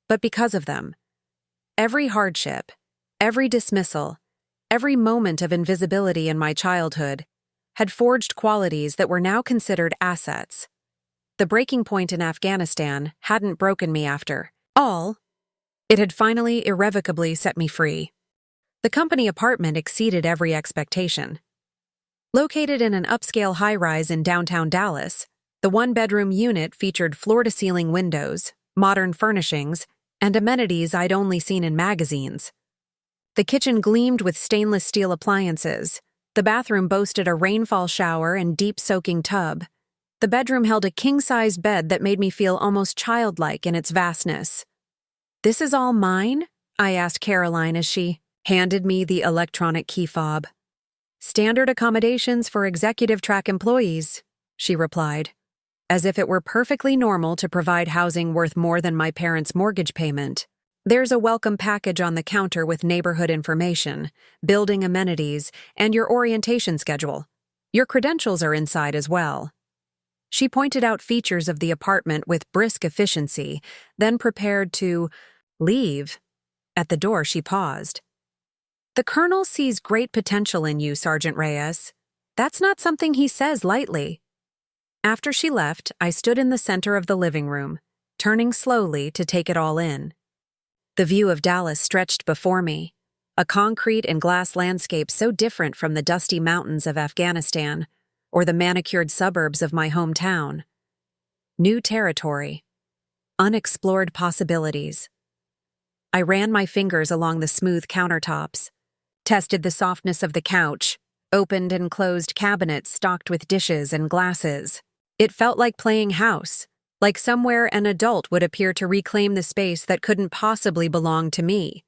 but because of them. Every hardship, every dismissal, every moment of invisibility in my childhood had forged qualities that were now considered assets. The breaking point in Afghanistan hadn't broken me after all. It had finally irrevocably set me free. The company apartment exceeded every expectation. Located in an upscale high-rise in downtown Dallas, the one-bedroom unit featured floor-to-ceiling windows, modern furnishings, and amenities I'd only seen in magazines. The kitchen gleamed with stainless steel appliances. The bathroom boasted a rainfall shower and deep-soaking tub. The bedroom held a king-size bed that made me feel almost childlike in its vastness. "This is all mine?" I asked Caroline as she handed me the electronic key fob. "Standard accommodations for executive track employees," she replied, as if it were perfectly normal to provide housing worth more than my parents' mortgage payment. "There's a welcome package on the counter with neighborhood information, building amenities, and your orientation schedule. Your credentials are inside as well." She pointed out features of the apartment with brisk efficiency, then prepared to leave. At the door, she paused. "The Colonel sees great potential in you, Sergeant Reyes. That's not something he says lightly." After she left, I stood in the center of the living room, turning slowly to take it all in. The view of Dallas stretched before me, a concrete and glass landscape so different from the dusty mountains of Afghanistan or the manicured suburbs of my hometown. New territory, unexplored possibilities. I ran my fingers along the smooth countertops, tested the softness of the couch, opened and closed cabinets stocked with dishes and glasses. It felt like playing house, like somewhere an adult would appear to reclaim the space that couldn't possibly belong to me.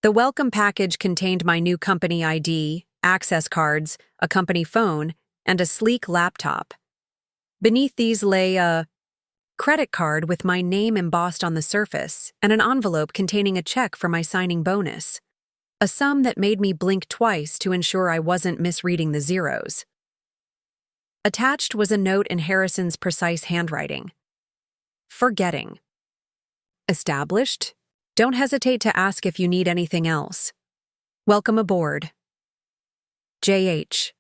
The welcome package contained my new company ID, access cards, a company phone, and a sleek laptop. Beneath these lay a credit card with my name embossed on the surface and an envelope containing a check for my signing bonus, a sum that made me blink twice to ensure I wasn't misreading the zeros. Attached was a note in Harrison's precise handwriting. "Forgetting. Established? Don't hesitate to ask if you need anything else. Welcome aboard. J.H."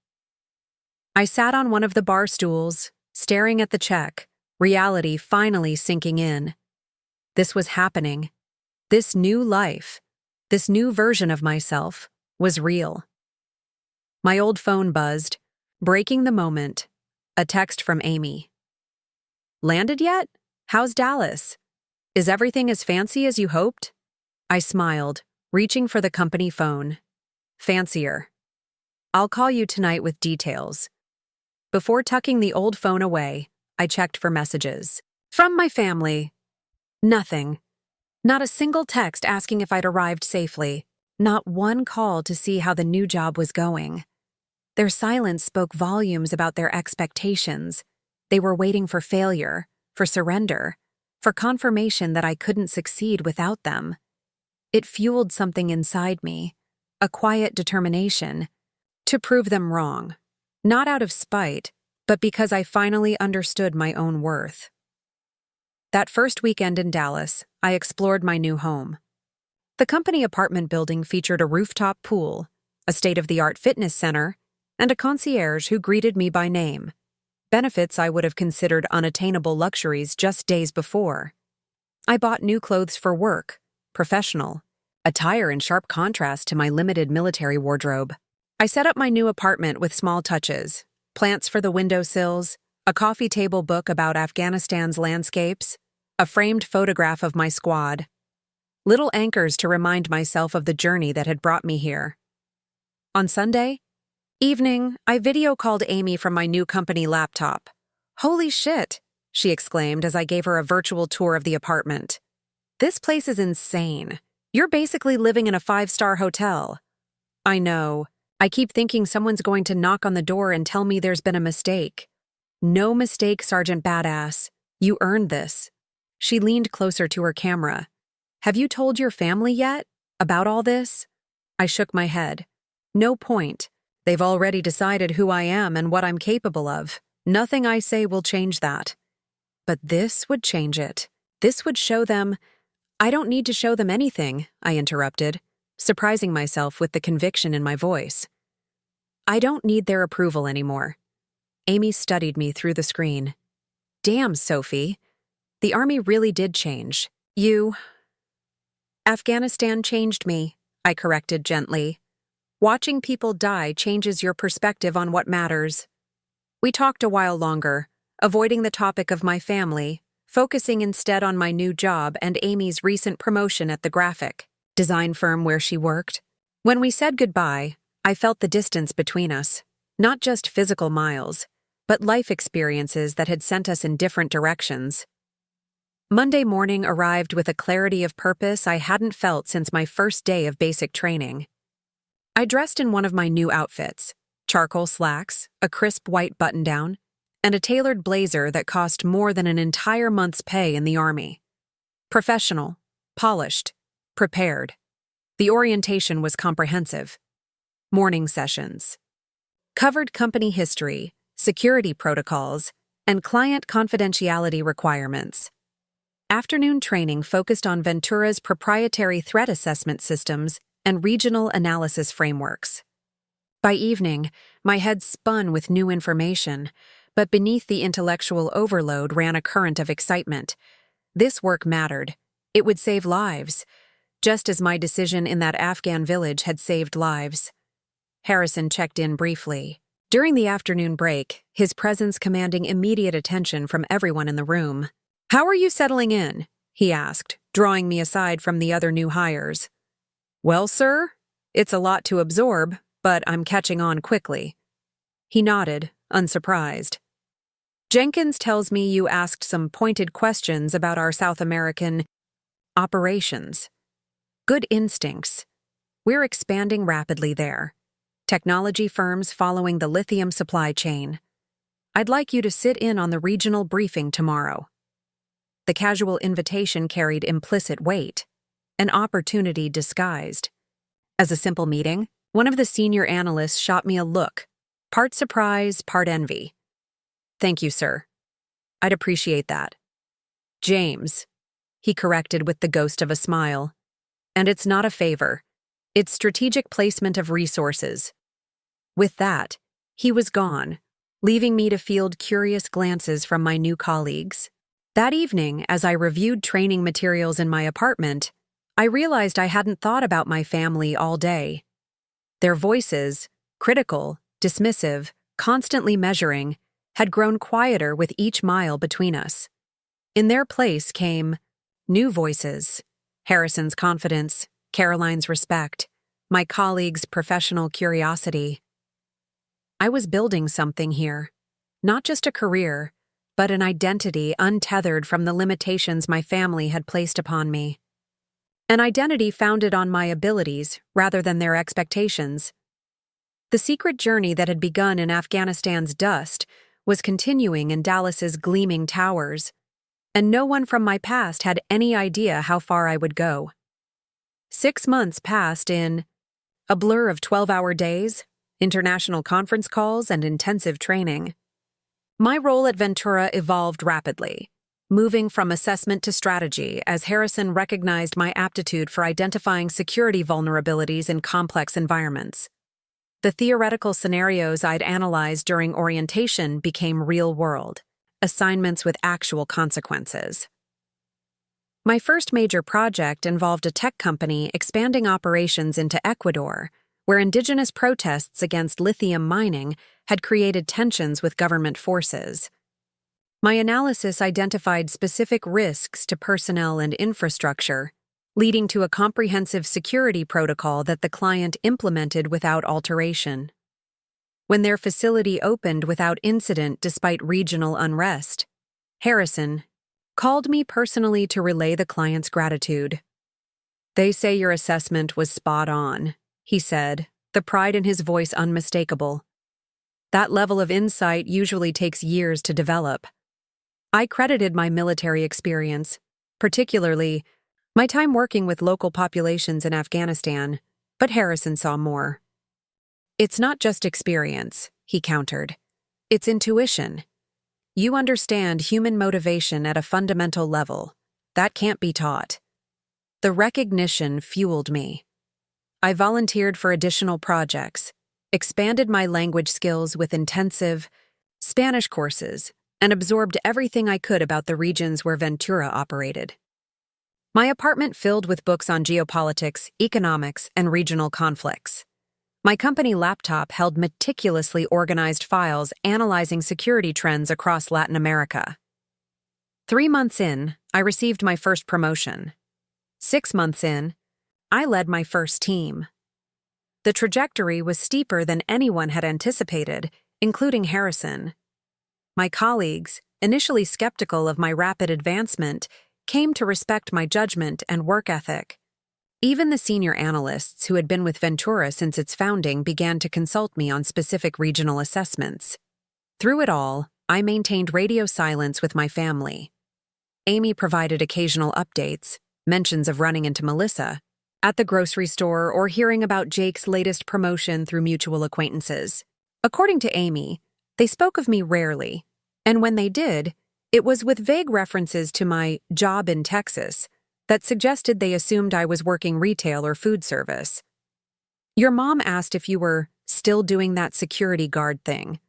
I sat on one of the bar stools, staring at the check, reality finally sinking in. This was happening. This new life, this new version of myself, was real. My old phone buzzed, breaking the moment. A text from Amy. "Landed yet? How's Dallas? Is everything as fancy as you hoped?" I smiled, reaching for the company phone. "Fancier. I'll call you tonight with details." Before tucking the old phone away, I checked for messages. From my family. Nothing. Not a single text asking if I'd arrived safely. Not one call to see how the new job was going. Their silence spoke volumes about their expectations. They were waiting for failure, for surrender, for confirmation that I couldn't succeed without them. It fueled something inside me, a quiet determination, to prove them wrong. Not out of spite, but because I finally understood my own worth. That first weekend in Dallas, I explored my new home. The company apartment building featured a rooftop pool, a state-of-the-art fitness center, and a concierge who greeted me by name, benefits I would have considered unattainable luxuries just days before. I bought new clothes for work, professional, attire in sharp contrast to my limited military wardrobe. I set up my new apartment with small touches, plants for the windowsills, a coffee table book about Afghanistan's landscapes, a framed photograph of my squad. Little anchors to remind myself of the journey that had brought me here. On Sunday evening, I video called Amy from my new company laptop. "Holy shit," she exclaimed as I gave her a virtual tour of the apartment. "This place is insane. You're basically living in a 5-star hotel." "I know. I keep thinking someone's going to knock on the door and tell me there's been a mistake." "No mistake, Sergeant Badass. You earned this." She leaned closer to her camera. "Have you told your family yet about all this?" I shook my head. "No point. They've already decided who I am and what I'm capable of. Nothing I say will change that." "But this would change it. This would show them—" "I don't need to show them anything," I interrupted, surprising myself with the conviction in my voice. "I don't need their approval anymore." Amy studied me through the screen. "Damn, Sophie. The army really did change. You—" "Afghanistan changed me," I corrected gently. "Watching people die changes your perspective on what matters." We talked a while longer, avoiding the topic of my family, focusing instead on my new job and Amy's recent promotion at the graphic design firm where she worked. When we said goodbye, I felt the distance between us, not just physical miles, but life experiences that had sent us in different directions. Monday morning arrived with a clarity of purpose I hadn't felt since my first day of basic training. I dressed in one of my new outfits, charcoal slacks, a crisp white button-down, and a tailored blazer that cost more than an entire month's pay in the Army. Professional, polished, prepared. The orientation was comprehensive. Morning sessions covered company history, security protocols, and client confidentiality requirements. Afternoon training focused on Ventura's proprietary threat assessment systems and regional analysis frameworks. By evening, my head spun with new information, but beneath the intellectual overload ran a current of excitement. This work mattered. It would save lives, just as my decision in that Afghan village had saved lives. Harrison checked in briefly. During the afternoon break, his presence commanding immediate attention from everyone in the room. "How are you settling in?" he asked, drawing me aside from the other new hires. "Well, sir, it's a lot to absorb, but I'm catching on quickly." He nodded, unsurprised. "Jenkins tells me you asked some pointed questions about our South American operations." "Good instincts. We're expanding rapidly there. Technology firms following the lithium supply chain. I'd like you to sit in on the regional briefing tomorrow." The casual invitation carried implicit weight, an opportunity disguised. As a simple meeting, one of the senior analysts shot me a look, part surprise, part envy. "Thank you, sir. I'd appreciate that." "James," he corrected with the ghost of a smile. "And it's not a favor. It's strategic placement of resources." With that, he was gone, leaving me to field curious glances from my new colleagues. That evening, as I reviewed training materials in my apartment, I realized I hadn't thought about my family all day. Their voices, critical, dismissive, constantly measuring, had grown quieter with each mile between us. In their place came new voices: Harrison's confidence, Caroline's respect, my colleagues' professional curiosity. I was building something here, not just a career, but an identity untethered from the limitations my family had placed upon me. An identity founded on my abilities rather than their expectations. The secret journey that had begun in Afghanistan's dust was continuing in Dallas's gleaming towers, and no one from my past had any idea how far I would go. 6 months passed in a blur of 12-hour days, international conference calls, and intensive training. My role at Ventura evolved rapidly, moving from assessment to strategy as Harrison recognized my aptitude for identifying security vulnerabilities in complex environments. The theoretical scenarios I'd analyzed during orientation became real-world, assignments with actual consequences. My first major project involved a tech company expanding operations into Ecuador, where indigenous protests against lithium mining had created tensions with government forces. My analysis identified specific risks to personnel and infrastructure, leading to a comprehensive security protocol that the client implemented without alteration. When their facility opened without incident despite regional unrest, Harrison called me personally to relay the client's gratitude. "They say your assessment was spot on," he said, the pride in his voice unmistakable. "That level of insight usually takes years to develop." I credited my military experience, particularly my time working with local populations in Afghanistan, but Harrison saw more. "It's not just experience," he countered. "It's intuition. You understand human motivation at a fundamental level. That can't be taught." The recognition fueled me. I volunteered for additional projects, expanded my language skills with intensive Spanish courses, and absorbed everything I could about the regions where Ventura operated. My apartment filled with books on geopolitics, economics, and regional conflicts. My company laptop held meticulously organized files analyzing security trends across Latin America. 3 months in, I received my first promotion. 6 months in, I led my first team. The trajectory was steeper than anyone had anticipated, including Harrison. My colleagues, initially skeptical of my rapid advancement, came to respect my judgment and work ethic. Even the senior analysts who had been with Ventura since its founding began to consult me on specific regional assessments. Through it all, I maintained radio silence with my family. Amy provided occasional updates, mentions of running into Melissa at the grocery store or hearing about Jake's latest promotion through mutual acquaintances. According to Amy, they spoke of me rarely, and when they did, it was with vague references to my job in Texas that suggested they assumed I was working retail or food service. "Your mom asked if you were still doing that security guard thing,"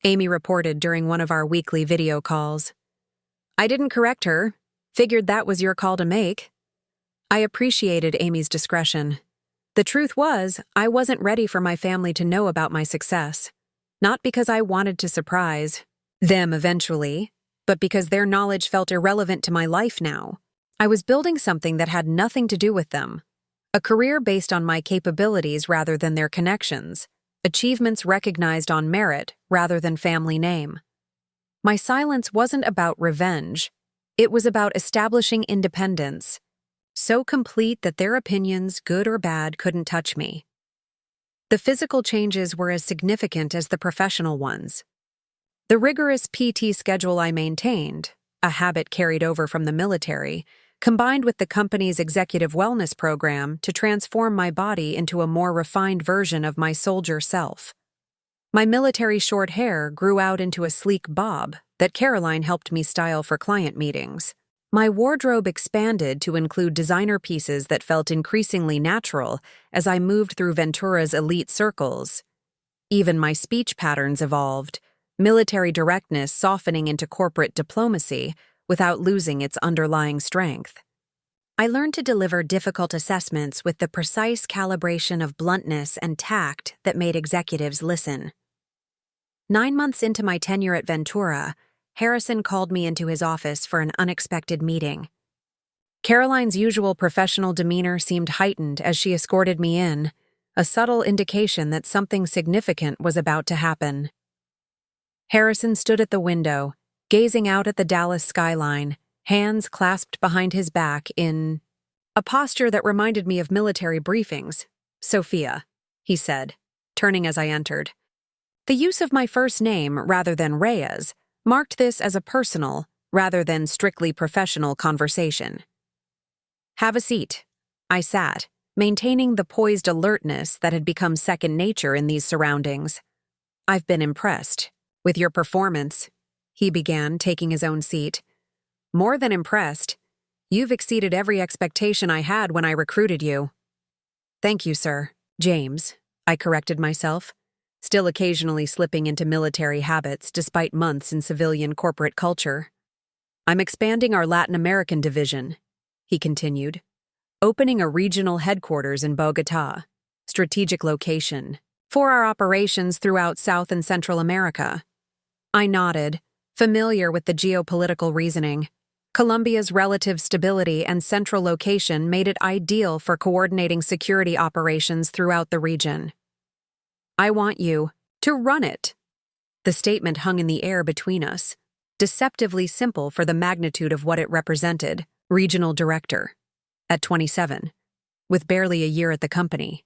Amy reported during one of our weekly video calls. "I didn't correct her. Figured that was your call to make." I appreciated Amy's discretion. The truth was, I wasn't ready for my family to know about my success. Not because I wanted to surprise them eventually, but because their knowledge felt irrelevant to my life now. I was building something that had nothing to do with them. A career based on my capabilities rather than their connections. Achievements recognized on merit rather than family name. My silence wasn't about revenge. It was about establishing independence. So complete that their opinions, good or bad, couldn't touch me. The physical changes were as significant as the professional ones. The rigorous PT schedule I maintained, a habit carried over from the military, combined with the company's executive wellness program to transform my body into a more refined version of my soldier self. My military short hair grew out into a sleek bob that Caroline helped me style for client meetings. My wardrobe expanded to include designer pieces that felt increasingly natural as I moved through Ventura's elite circles. Even my speech patterns evolved, military directness softening into corporate diplomacy without losing its underlying strength. I learned to deliver difficult assessments with the precise calibration of bluntness and tact that made executives listen. 9 months into my tenure at Ventura, Harrison called me into his office for an unexpected meeting. Caroline's usual professional demeanor seemed heightened as she escorted me in, a subtle indication that something significant was about to happen. Harrison stood at the window, gazing out at the Dallas skyline, hands clasped behind his back in a posture that reminded me of military briefings. "Sophia," he said, turning as I entered. The use of my first name rather than Rhea's marked this as a personal, rather than strictly professional conversation. "Have a seat." I sat, maintaining the poised alertness that had become second nature in these surroundings. "I've been impressed with your performance," he began, taking his own seat. "More than impressed. You've exceeded every expectation I had when I recruited you." "Thank you, sir." "James," I corrected myself, still occasionally slipping into military habits despite months in civilian corporate culture. "I'm expanding our Latin American division," he continued, "opening a regional headquarters in Bogotá, strategic location, for our operations throughout South and Central America." I nodded, Familiar with the geopolitical reasoning, Colombia's relative stability and central location made it ideal for coordinating security operations throughout the region. I want you to run it. The statement hung in the air between us, deceptively simple for the magnitude of what it represented. Regional director, at 27, with barely a year at the company.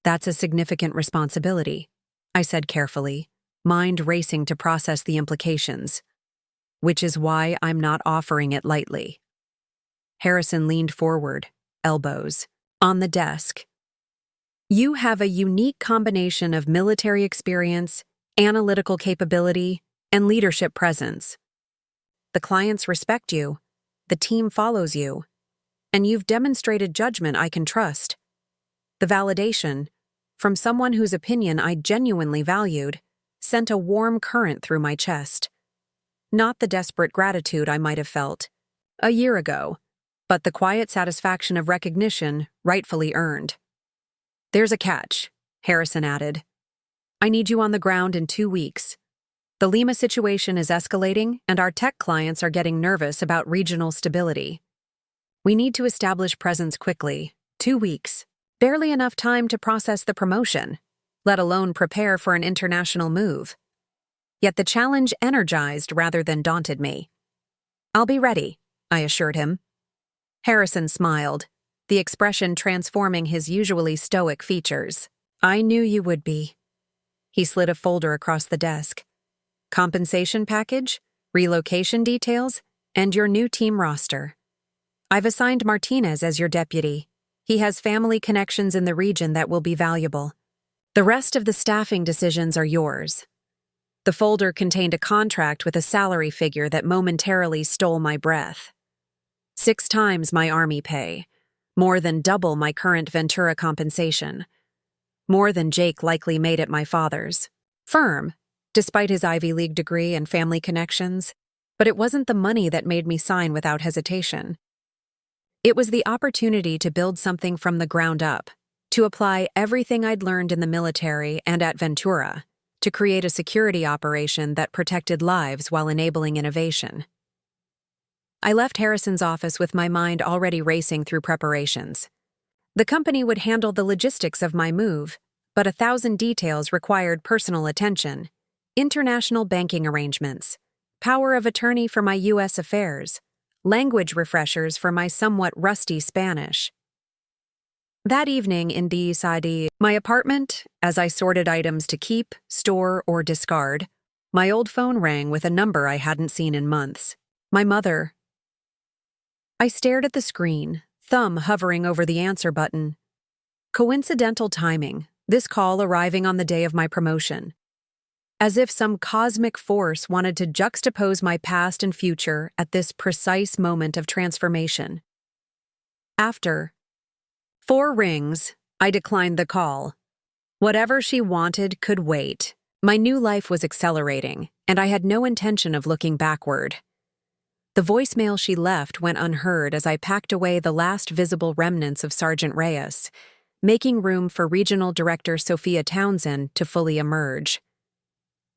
That's a significant responsibility, I said carefully, mind racing to process the implications, which is why I'm not offering it lightly. Harrison leaned forward, elbows on the desk. You have a unique combination of military experience, analytical capability, and leadership presence. The clients respect you, the team follows you, and you've demonstrated judgment I can trust. The validation, from someone whose opinion I genuinely valued, sent a warm current through my chest. Not the desperate gratitude I might have felt a year ago, but the quiet satisfaction of recognition rightfully earned. There's a catch, Harrison added. I need you on the ground in 2 weeks. The Lima situation is escalating, and our tech clients are getting nervous about regional stability. We need to establish presence quickly. 2 weeks. Barely enough time to process the promotion, let alone prepare for an international move. Yet the challenge energized rather than daunted me. I'll be ready, I assured him. Harrison smiled, the expression transforming his usually stoic features. I knew you would be. He slid a folder across the desk. Compensation package, relocation details, and your new team roster. I've assigned Martinez as your deputy. He has family connections in the region that will be valuable. The rest of the staffing decisions are yours. The folder contained a contract with a salary figure that momentarily stole my breath. 6 times my army pay, more than double my current Ventura compensation. More than Jake likely made at my father's firm, despite his Ivy League degree and family connections, but it wasn't the money that made me sign without hesitation. It was the opportunity to build something from the ground up, to apply everything I'd learned in the military and at Ventura, to create a security operation that protected lives while enabling innovation. I left Harrison's office with my mind already racing through preparations. The company would handle the logistics of my move, but 1,000 details required personal attention. International banking arrangements, power of attorney for my U.S. affairs, language refreshers for my somewhat rusty Spanish. That evening in D.C., my apartment, as I sorted items to keep, store, or discard, my old phone rang with a number I hadn't seen in months. My mother. I stared at the screen, thumb hovering over the answer button. Coincidental timing, this call arriving on the day of my promotion. As if some cosmic force wanted to juxtapose my past and future at this precise moment of transformation. After 4 rings, I declined the call. Whatever she wanted could wait. My new life was accelerating, and I had no intention of looking backward. The voicemail she left went unheard as I packed away the last visible remnants of Sergeant Reyes, making room for Regional Director Sophia Townsend to fully emerge.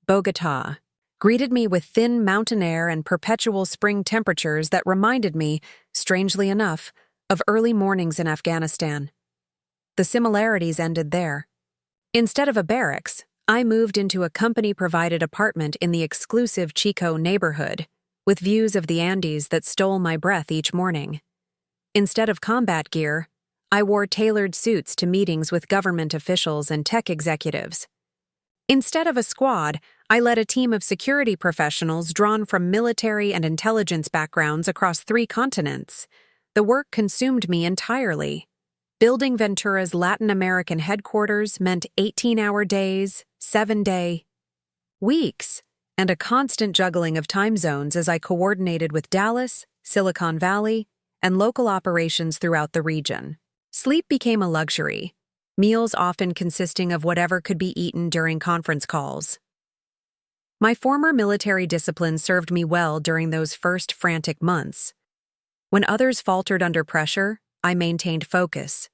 Bogotá greeted me with thin mountain air and perpetual spring temperatures that reminded me, strangely enough, of early mornings in Afghanistan. The similarities ended there. Instead of a barracks, I moved into a company-provided apartment in the exclusive Chico neighborhood, with views of the Andes that stole my breath each morning. Instead of combat gear, I wore tailored suits to meetings with government officials and tech executives. Instead of a squad, I led a team of security professionals drawn from military and intelligence backgrounds across 3 continents. The work consumed me entirely. Building Ventura's Latin American headquarters meant 18-hour days, 7-day weeks, and a constant juggling of time zones as I coordinated with Dallas, Silicon Valley, and local operations throughout the region. Sleep became a luxury, meals often consisting of whatever could be eaten during conference calls. My former military discipline served me well during those first frantic months. When others faltered under pressure, I maintained focus.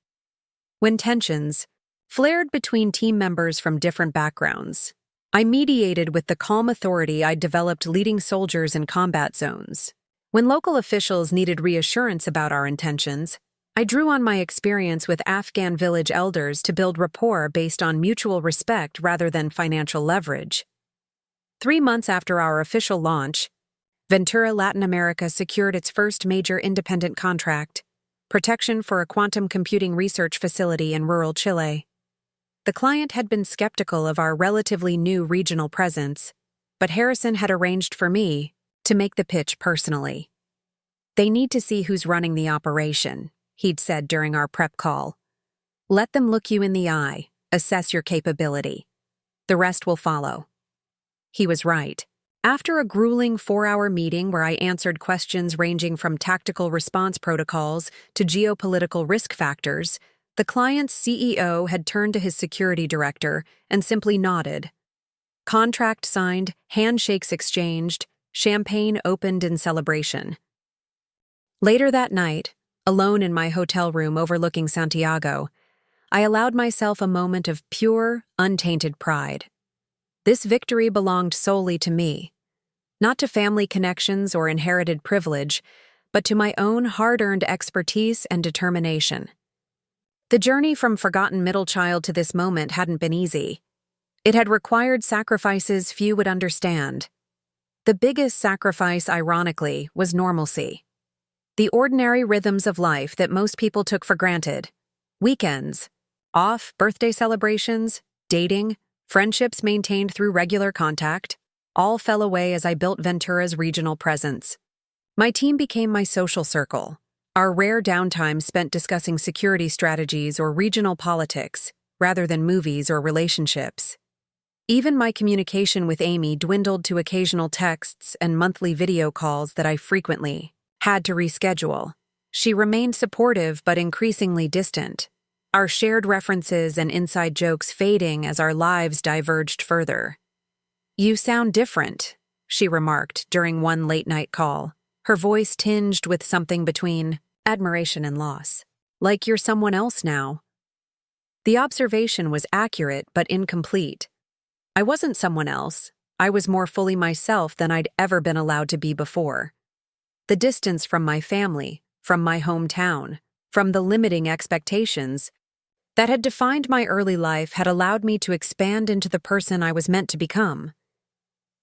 When tensions flared between team members from different backgrounds, I mediated with the calm authority I'd developed leading soldiers in combat zones. When local officials needed reassurance about our intentions, I drew on my experience with Afghan village elders to build rapport based on mutual respect rather than financial leverage. 3 months after our official launch, Ventura Latin America secured its first major independent contract, protection for a quantum computing research facility in rural Chile. The client had been skeptical of our relatively new regional presence, but Harrison had arranged for me to make the pitch personally. "They need to see who's running the operation," he'd said during our prep call. "Let them look you in the eye, assess your capability. The rest will follow." He was right. After a grueling 4-hour meeting where I answered questions ranging from tactical response protocols to geopolitical risk factors, the client's CEO had turned to his security director and simply nodded. Contract signed, handshakes exchanged, champagne opened in celebration. Later that night, alone in my hotel room overlooking Santiago, I allowed myself a moment of pure, untainted pride. This victory belonged solely to me, not to family connections or inherited privilege, but to my own hard-earned expertise and determination. The journey from forgotten middle child to this moment hadn't been easy. It had required sacrifices few would understand. The biggest sacrifice, ironically, was normalcy. The ordinary rhythms of life that most people took for granted. Weekends, off, birthday celebrations, dating, friendships maintained through regular contact, all fell away as I built Ventura's regional presence. My team became my social circle, our rare downtime spent discussing security strategies or regional politics, rather than movies or relationships. Even my communication with Amy dwindled to occasional texts and monthly video calls that I frequently had to reschedule. She remained supportive but increasingly distant, our shared references and inside jokes fading as our lives diverged further. "You sound different," she remarked during one late-night call, her voice tinged with something between admiration and loss. "Like you're someone else now." The observation was accurate but incomplete. I wasn't someone else. I was more fully myself than I'd ever been allowed to be before. The distance from my family, from my hometown, from the limiting expectations that had defined my early life had allowed me to expand into the person I was meant to become.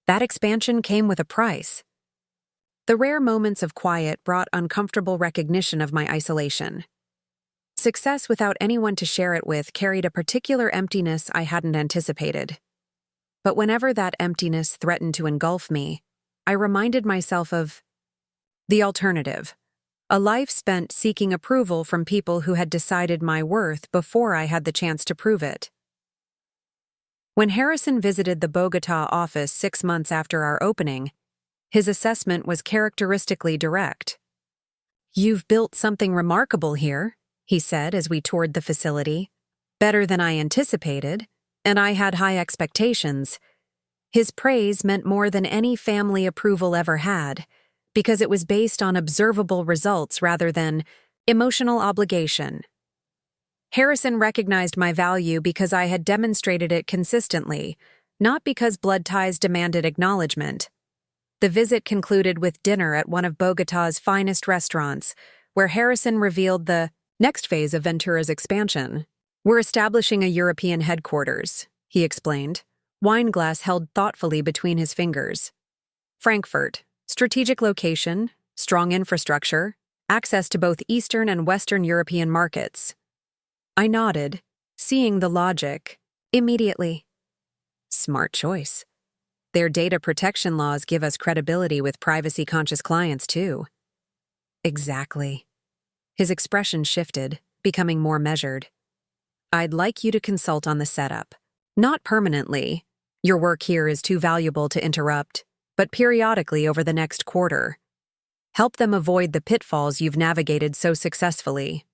That expansion came with a price. The rare moments of quiet brought uncomfortable recognition of my isolation. Success without anyone to share it with carried a particular emptiness I hadn't anticipated. But whenever that emptiness threatened to engulf me, I reminded myself of the alternative, a life spent seeking approval from people who had decided my worth before I had the chance to prove it. When Harrison visited the Bogotá office 6 months after our opening, his assessment was characteristically direct. "You've built something remarkable here," he said as we toured the facility. "Better than I anticipated, and I had high expectations." His praise meant more than any family approval ever had, because it was based on observable results rather than emotional obligation. Harrison recognized my value because I had demonstrated it consistently, not because blood ties demanded acknowledgement. The visit concluded with dinner at one of Bogotá's finest restaurants, where Harrison revealed the next phase of Ventura's expansion. "We're establishing a European headquarters," he explained, wine glass held thoughtfully between his fingers. "Frankfurt, strategic location, strong infrastructure, access to both Eastern and Western European markets." I nodded, seeing the logic, immediately. Smart choice. Their data protection laws give us credibility with privacy-conscious clients, too. Exactly. His expression shifted, becoming more measured. "I'd like you to consult on the setup. Not permanently. Your work here is too valuable to interrupt, but periodically over the next quarter. Help them avoid the pitfalls you've navigated so successfully."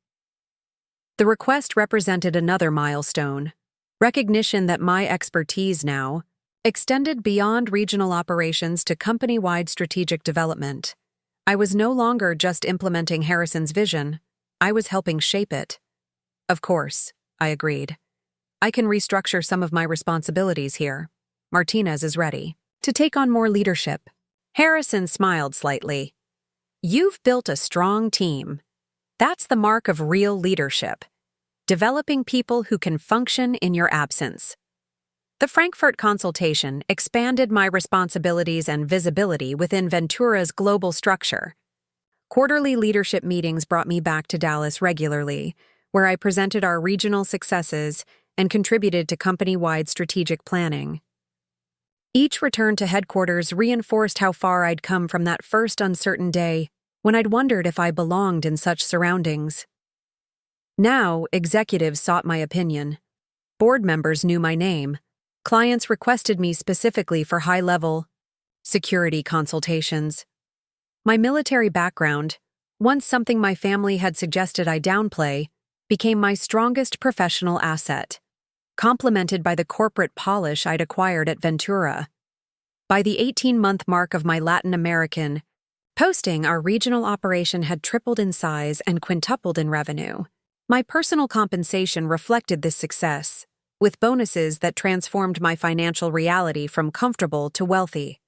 The request represented another milestone, recognition that my expertise now extended beyond regional operations to company-wide strategic development. I was no longer just implementing Harrison's vision, I was helping shape it. "Of course," I agreed. "I can restructure some of my responsibilities here." Martinez is ready to take on more leadership. Harrison smiled slightly. You've built a strong team. That's the mark of real leadership. Developing people who can function in your absence. The Frankfurt consultation expanded my responsibilities and visibility within Ventura's global structure. Quarterly leadership meetings brought me back to Dallas regularly, where I presented our regional successes and contributed to company-wide strategic planning. Each return to headquarters reinforced how far I'd come from that first uncertain day when I'd wondered if I belonged in such surroundings. Now, executives sought my opinion. Board members knew my name. Clients requested me specifically for high-level security consultations. My military background, once something my family had suggested I downplay, became my strongest professional asset, complemented by the corporate polish I'd acquired at Ventura. By the 18-month mark of my Latin American posting, our regional operation had tripled in size and quintupled in revenue. My personal compensation reflected this success, with bonuses that transformed my financial reality from comfortable to wealthy.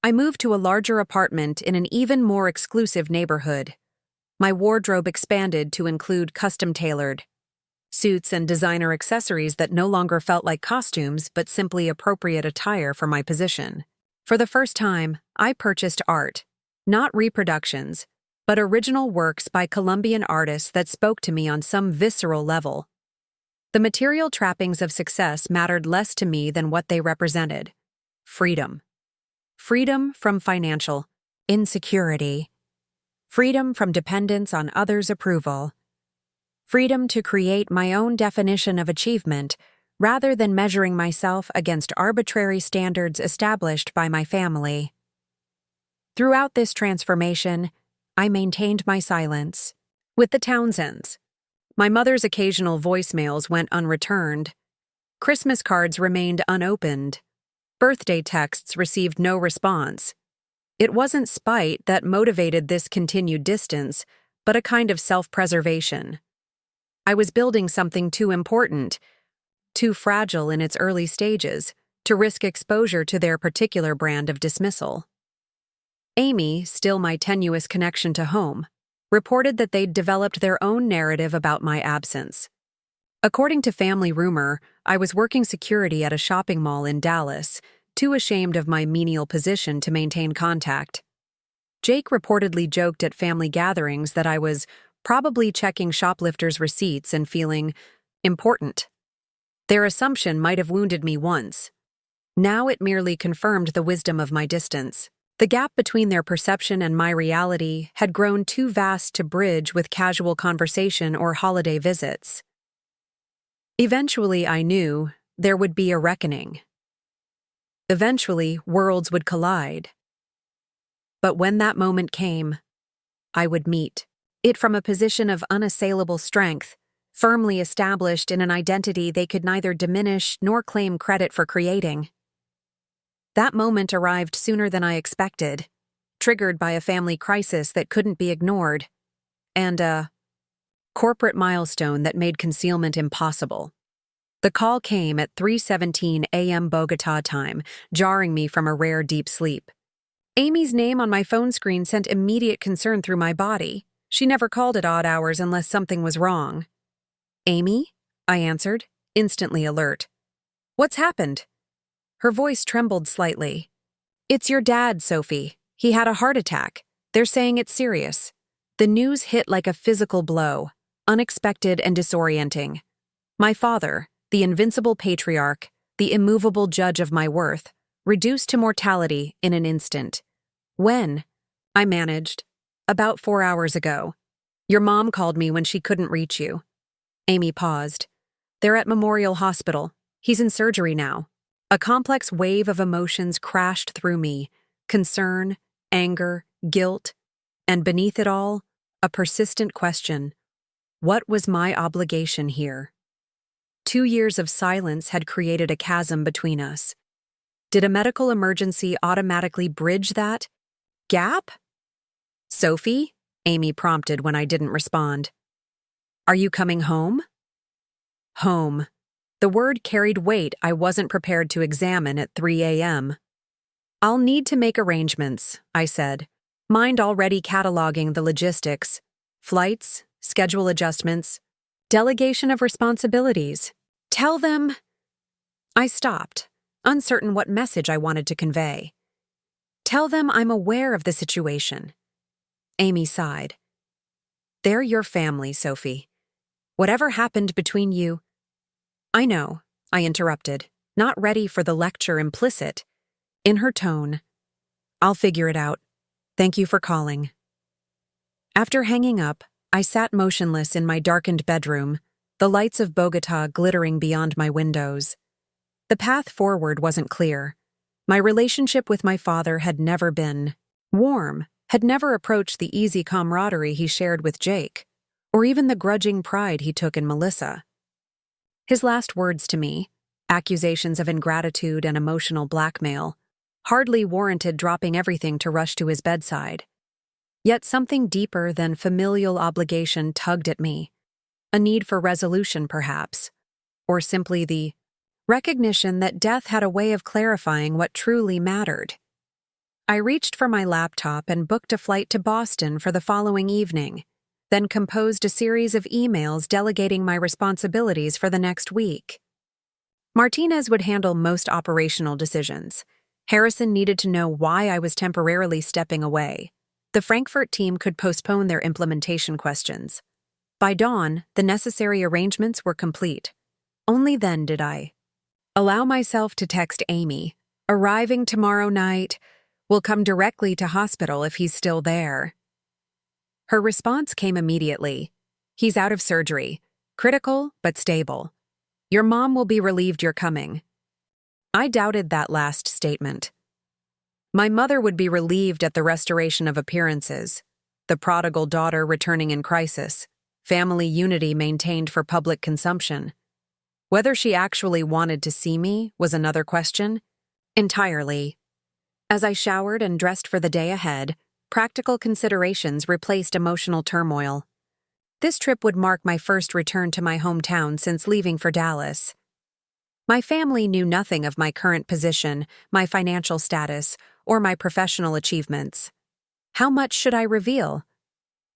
I moved to a larger apartment in an even more exclusive neighborhood. My wardrobe expanded to include custom-tailored suits and designer accessories that no longer felt like costumes but simply appropriate attire for my position. For the first time, I purchased art, not reproductions, but original works by Colombian artists that spoke to me on some visceral level. The material trappings of success mattered less to me than what they represented. Freedom. Freedom from financial insecurity. Freedom from dependence on others' approval. Freedom to create my own definition of achievement rather than measuring myself against arbitrary standards established by my family. Throughout this transformation, I maintained my silence. With the Townsends, my mother's occasional voicemails went unreturned. Christmas cards remained unopened. Birthday texts received no response. It wasn't spite that motivated this continued distance, but a kind of self-preservation. I was building something too important, too fragile in its early stages, to risk exposure to their particular brand of dismissal. Amy, still my tenuous connection to home, reported that they'd developed their own narrative about my absence. According to family rumor, I was working security at a shopping mall in Dallas, too ashamed of my menial position to maintain contact. Jake reportedly joked at family gatherings that I was probably checking shoplifters' receipts and feeling important. Their assumption might have wounded me once. Now it merely confirmed the wisdom of my distance. The gap between their perception and my reality had grown too vast to bridge with casual conversation or holiday visits. Eventually, I knew there would be a reckoning. Eventually, worlds would collide. But when that moment came, I would meet it from a position of unassailable strength, firmly established in an identity they could neither diminish nor claim credit for creating. That moment arrived sooner than I expected, triggered by a family crisis that couldn't be ignored, and a corporate milestone that made concealment impossible. The call came at 3:17 a.m. Bogotá time, jarring me from a rare deep sleep. Amy's name on my phone screen sent immediate concern through my body. She never called at odd hours unless something was wrong. "Amy?" I answered, instantly alert. "What's happened?" Her voice trembled slightly. "It's your dad, Sophie. He had a heart attack. They're saying it's serious." The news hit like a physical blow, unexpected and disorienting. My father, the invincible patriarch, the immovable judge of my worth, reduced to mortality in an instant. "When?" I managed. "About 4 hours ago. Your mom called me when she couldn't reach you." Amy paused. "They're at Memorial Hospital. He's in surgery now." A complex wave of emotions crashed through me: concern, anger, guilt, and beneath it all, a persistent question. What was my obligation here? 2 years of silence had created a chasm between us. Did a medical emergency automatically bridge that gap? "Sophie?" Amy prompted when I didn't respond. "Are you coming home?" Home. The word carried weight I wasn't prepared to examine at 3 a.m. "I'll need to make arrangements," I said, mind already cataloging the logistics: flights, schedule adjustments, delegation of responsibilities. "Tell them—" I stopped, uncertain what message I wanted to convey. "Tell them I'm aware of the situation." Amy sighed. "They're your family, Sophie. Whatever happened between you—" "I know," I interrupted, not ready for the lecture implicit in her tone. "I'll figure it out. Thank you for calling." After hanging up, I sat motionless in my darkened bedroom, the lights of Bogotá glittering beyond my windows. The path forward wasn't clear. My relationship with my father had never been warm, had never approached the easy camaraderie he shared with Jake, or even the grudging pride he took in Melissa. His last words to me, accusations of ingratitude and emotional blackmail, hardly warranted dropping everything to rush to his bedside. Yet something deeper than familial obligation tugged at me, a need for resolution perhaps, or simply the recognition that death had a way of clarifying what truly mattered. I reached for my laptop and booked a flight to Boston for the following evening, then composed a series of emails delegating my responsibilities for the next week. Martinez would handle most operational decisions. Harrison needed to know why I was temporarily stepping away. The Frankfurt team could postpone their implementation questions. By dawn, the necessary arrangements were complete. Only then did I allow myself to text Amy, "Arriving tomorrow night. Will come directly to hospital if he's still there." Her response came immediately. "He's out of surgery. Critical, but stable. Your mom will be relieved you're coming." I doubted that last statement. My mother would be relieved at the restoration of appearances, the prodigal daughter returning in crisis, family unity maintained for public consumption. Whether she actually wanted to see me was another question. Entirely. As I showered and dressed for the day ahead, practical considerations replaced emotional turmoil. This trip would mark my first return to my hometown since leaving for Dallas. My family knew nothing of my current position, my financial status, or my professional achievements. How much should I reveal?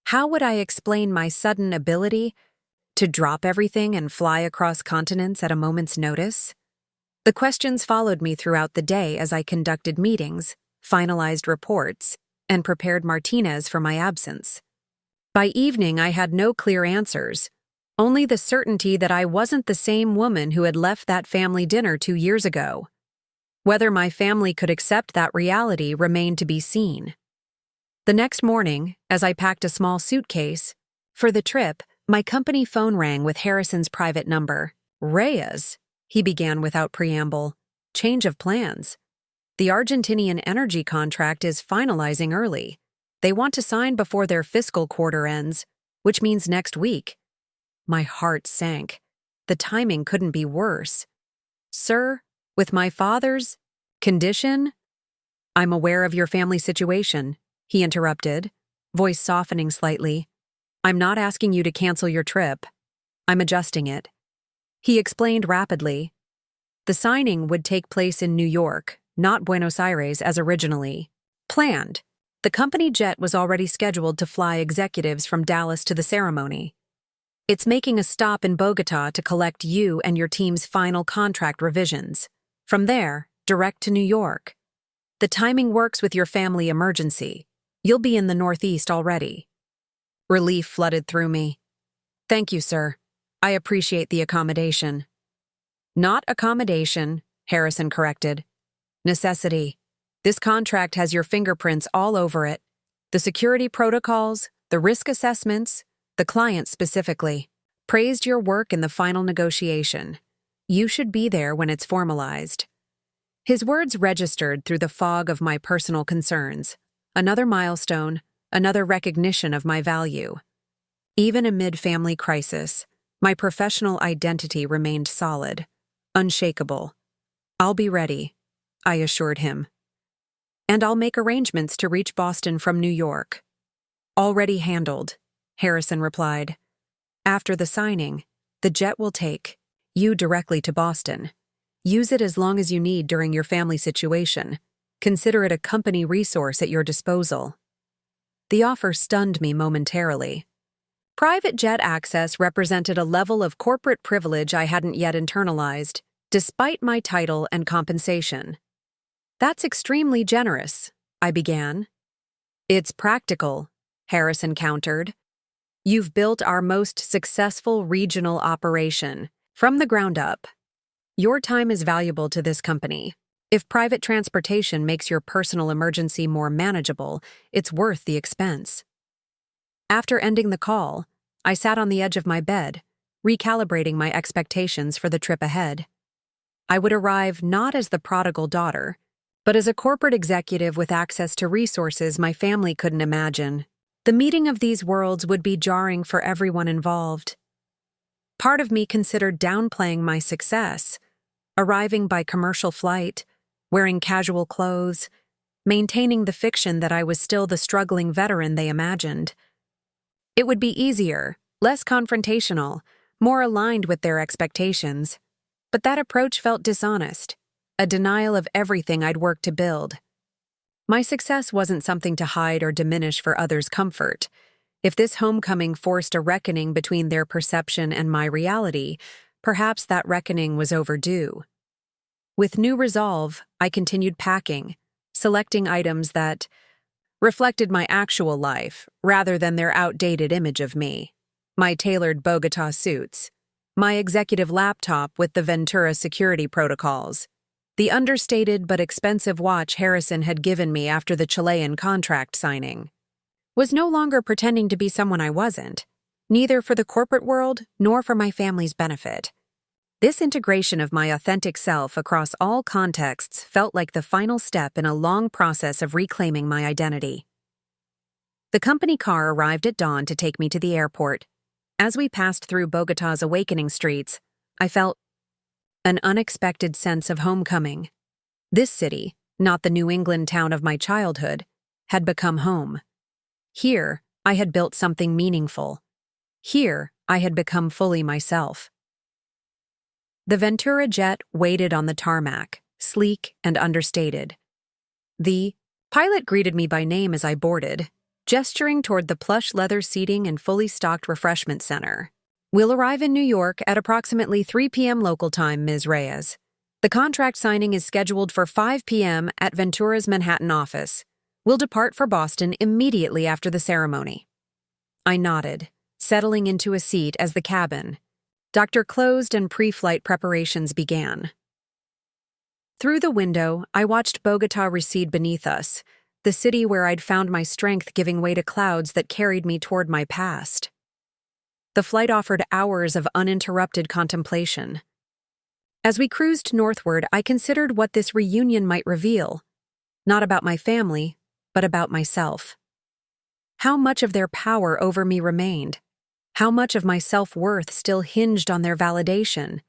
How would I explain my sudden ability to drop everything and fly across continents at a moment's notice? The questions followed me throughout the day as I conducted meetings, finalized reports, and prepared Martinez for my absence. By evening, I had no clear answers, only the certainty that I wasn't the same woman who had left that family dinner 2 years ago. Whether my family could accept that reality remained to be seen. The next morning, as I packed a small suitcase for the trip, my company phone rang with Harrison's private number. "Reyes," he began without preamble. "Change of plans. The Argentinian energy contract is finalizing early. They want to sign before their fiscal quarter ends, which means next week." My heart sank. The timing couldn't be worse. "Sir, with my father's condition—" "I'm aware of your family situation," he interrupted, voice softening slightly. "I'm not asking you to cancel your trip. I'm adjusting it." He explained rapidly. The signing would take place in New York, not Buenos Aires as originally planned. The company jet was already scheduled to fly executives from Dallas to the ceremony. It's making a stop in Bogotá to collect you and your team's final contract revisions. From there, direct to New York. The timing works with your family emergency. You'll be in the Northeast already. Relief flooded through me. "Thank you, sir. I appreciate the accommodation." "Not accommodation," Harrison corrected. "Necessity. This contract has your fingerprints all over it. The security protocols, the risk assessments, the client specifically. Praised your work in the final negotiation. You should be there when it's formalized." His words registered through the fog of my personal concerns. Another milestone, another recognition of my value. Even amid family crisis, my professional identity remained solid, unshakable. "I'll be ready," I assured him. "And I'll make arrangements to reach Boston from New York." "Already handled," Harrison replied. "After the signing, the jet will take you directly to Boston. Use it as long as you need during your family situation. Consider it a company resource at your disposal. The offer stunned me momentarily. Private jet access represented a level of corporate privilege I hadn't yet internalized, despite my title and compensation. That's extremely generous, I began. It's practical, Harrison countered. You've built our most successful regional operation, from the ground up. Your time is valuable to this company. If private transportation makes your personal emergency more manageable, it's worth the expense. After ending the call, I sat on the edge of my bed, recalibrating my expectations for the trip ahead. I would arrive not as the prodigal daughter, but as a corporate executive with access to resources my family couldn't imagine. The meeting of these worlds would be jarring for everyone involved. Part of me considered downplaying my success, arriving by commercial flight, wearing casual clothes, maintaining the fiction that I was still the struggling veteran they imagined. It would be easier, less confrontational, more aligned with their expectations. But that approach felt dishonest, a denial of everything I'd worked to build. My success wasn't something to hide or diminish for others' comfort. If this homecoming forced a reckoning between their perception and my reality, perhaps that reckoning was overdue. With new resolve, I continued packing, selecting items that reflected my actual life rather than their outdated image of me. My tailored Bogotá suits, my executive laptop with the Ventura Security Protocols, the understated but expensive watch Harrison had given me after the Chilean contract signing. Was no longer pretending to be someone I wasn't, neither for the corporate world nor for my family's benefit. This integration of my authentic self across all contexts felt like the final step in a long process of reclaiming my identity. The company car arrived at dawn to take me to the airport. As we passed through Bogotá's awakening streets, I felt an unexpected sense of homecoming. This city, not the New England town of my childhood, had become home. Here, I had built something meaningful. Here, I had become fully myself. The Ventura jet waited on the tarmac, sleek and understated. The pilot greeted me by name as I boarded, gesturing toward the plush leather seating and fully stocked refreshment center. We'll arrive in New York at approximately 3 p.m. local time, Ms. Reyes. The contract signing is scheduled for 5 p.m. at Ventura's Manhattan office. We'll depart for Boston immediately after the ceremony. I nodded, settling into a seat as the cabin doctor closed and pre-flight preparations began. Through the window, I watched Bogotá recede beneath us, the city where I'd found my strength giving way to clouds that carried me toward my past. The flight offered hours of uninterrupted contemplation. As we cruised northward, I considered what this reunion might reveal, not about my family, but about myself. How much of their power over me remained? How much of my self-worth still hinged on their validation?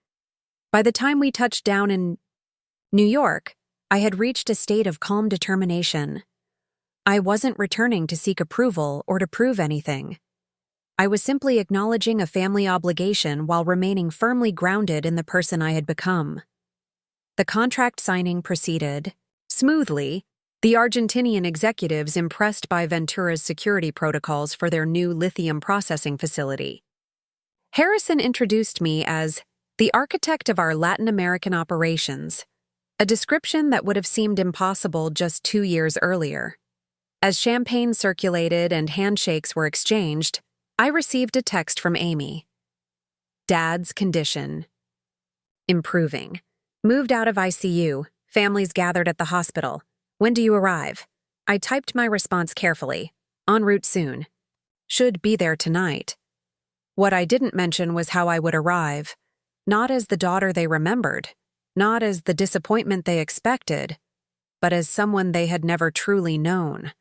By the time we touched down in New York, I had reached a state of calm determination. I wasn't returning to seek approval or to prove anything. I was simply acknowledging a family obligation while remaining firmly grounded in the person I had become. The contract signing proceeded smoothly, the Argentinian executives impressed by Ventura's security protocols for their new lithium processing facility. Harrison introduced me as the architect of our Latin American operations, a description that would have seemed impossible just 2 years earlier. As champagne circulated and handshakes were exchanged, I received a text from Amy. Dad's condition. Improving. Moved out of ICU. Families gathered at the hospital. When do you arrive? I typed my response carefully. En route soon. Should be there tonight. What I didn't mention was how I would arrive. Not as the daughter they remembered. Not as the disappointment they expected. But as someone they had never truly known.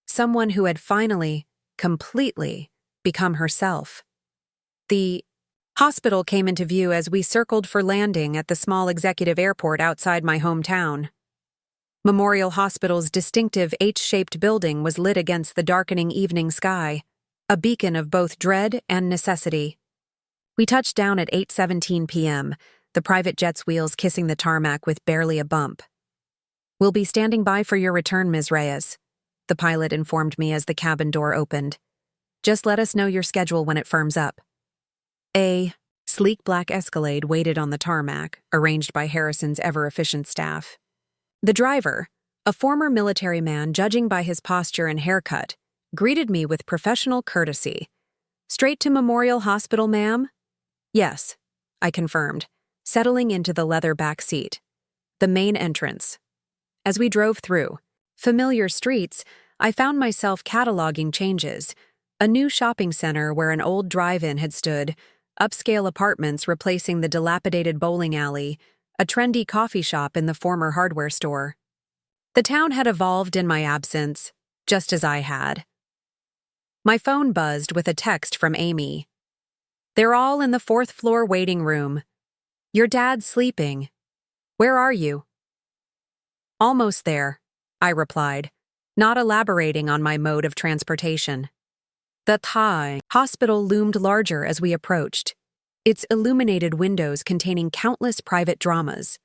Someone who had finally, completely, become herself. The hospital came into view as we circled for landing at the small executive airport outside my hometown. Memorial Hospital's distinctive H-shaped building was lit against the darkening evening sky, a beacon of both dread and necessity. We touched down at 8:17 p.m., the private jet's wheels kissing the tarmac with barely a bump. "We'll be standing by for your return, Ms. Reyes," the pilot informed me as the cabin door opened. "Just let us know your schedule when it firms up." A sleek black Escalade waited on the tarmac, arranged by Harrison's ever-efficient staff. The driver, a former military man judging by his posture and haircut, greeted me with professional courtesy. "Straight to Memorial Hospital, ma'am?" "Yes," I confirmed, settling into the leather back seat. The main entrance. As we drove through familiar streets, I found myself cataloging changes. A new shopping center where an old drive-in had stood, upscale apartments replacing the dilapidated bowling alley, a trendy coffee shop in the former hardware store. The town had evolved in my absence, just as I had. My phone buzzed with a text from Amy. "They're all in the 4th floor waiting room. Your dad's sleeping. Where are you?" "Almost there," I replied, not elaborating on my mode of transportation. The Thai hospital loomed larger as we approached, its illuminated windows containing countless private dramas.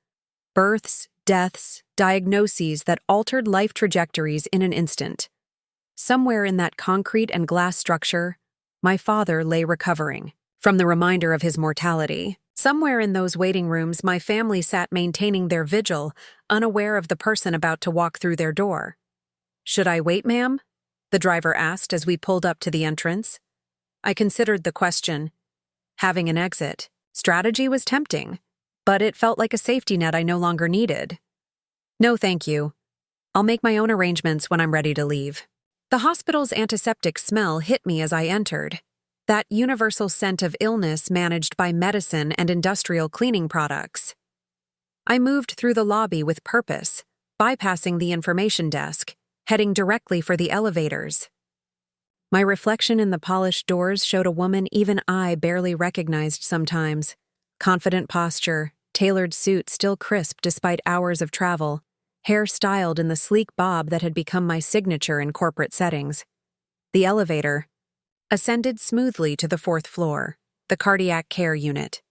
Births, deaths, diagnoses that altered life trajectories in an instant. Somewhere in that concrete and glass structure, my father lay recovering from the reminder of his mortality. Somewhere in those waiting rooms, my family sat maintaining their vigil, unaware of the person about to walk through their door. "Should I wait, ma'am?" the driver asked as we pulled up to the entrance. I considered the question. Having an exit strategy was tempting, but it felt like a safety net I no longer needed. "No, thank you. I'll make my own arrangements when I'm ready to leave." The hospital's antiseptic smell hit me as I entered, that universal scent of illness managed by medicine and industrial cleaning products. I moved through the lobby with purpose, bypassing the information desk, heading directly for the elevators. My reflection in the polished doors showed a woman even I barely recognized sometimes. Confident posture, tailored suit still crisp despite hours of travel, hair styled in the sleek bob that had become my signature in corporate settings. The elevator ascended smoothly to the 4th floor, the cardiac care unit.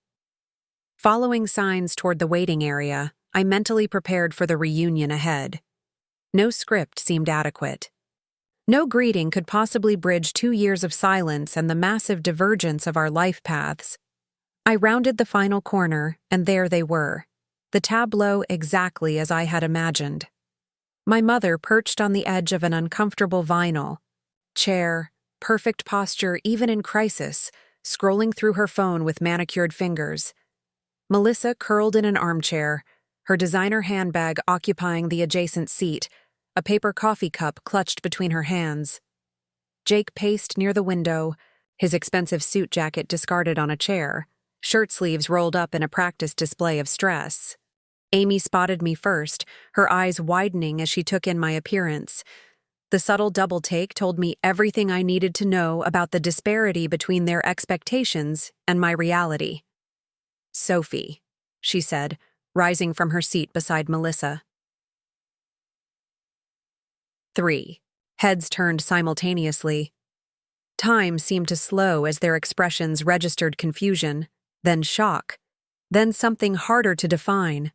Following signs toward the waiting area, I mentally prepared for the reunion ahead. No script seemed adequate. No greeting could possibly bridge 2 years of silence and the massive divergence of our life paths. I rounded the final corner, and there they were, the tableau exactly as I had imagined. My mother perched on the edge of an uncomfortable vinyl chair, perfect posture even in crisis, scrolling through her phone with manicured fingers. Melissa curled in an armchair, her designer handbag occupying the adjacent seat, a paper coffee cup clutched between her hands. Jake paced near the window, his expensive suit jacket discarded on a chair, shirt sleeves rolled up in a practiced display of stress. Amy spotted me first, her eyes widening as she took in my appearance. The subtle double take told me everything I needed to know about the disparity between their expectations and my reality. "Sophie," she said, rising from her seat beside Melissa. 3. Heads turned simultaneously. Time seemed to slow as their expressions registered confusion, then shock, then something harder to define.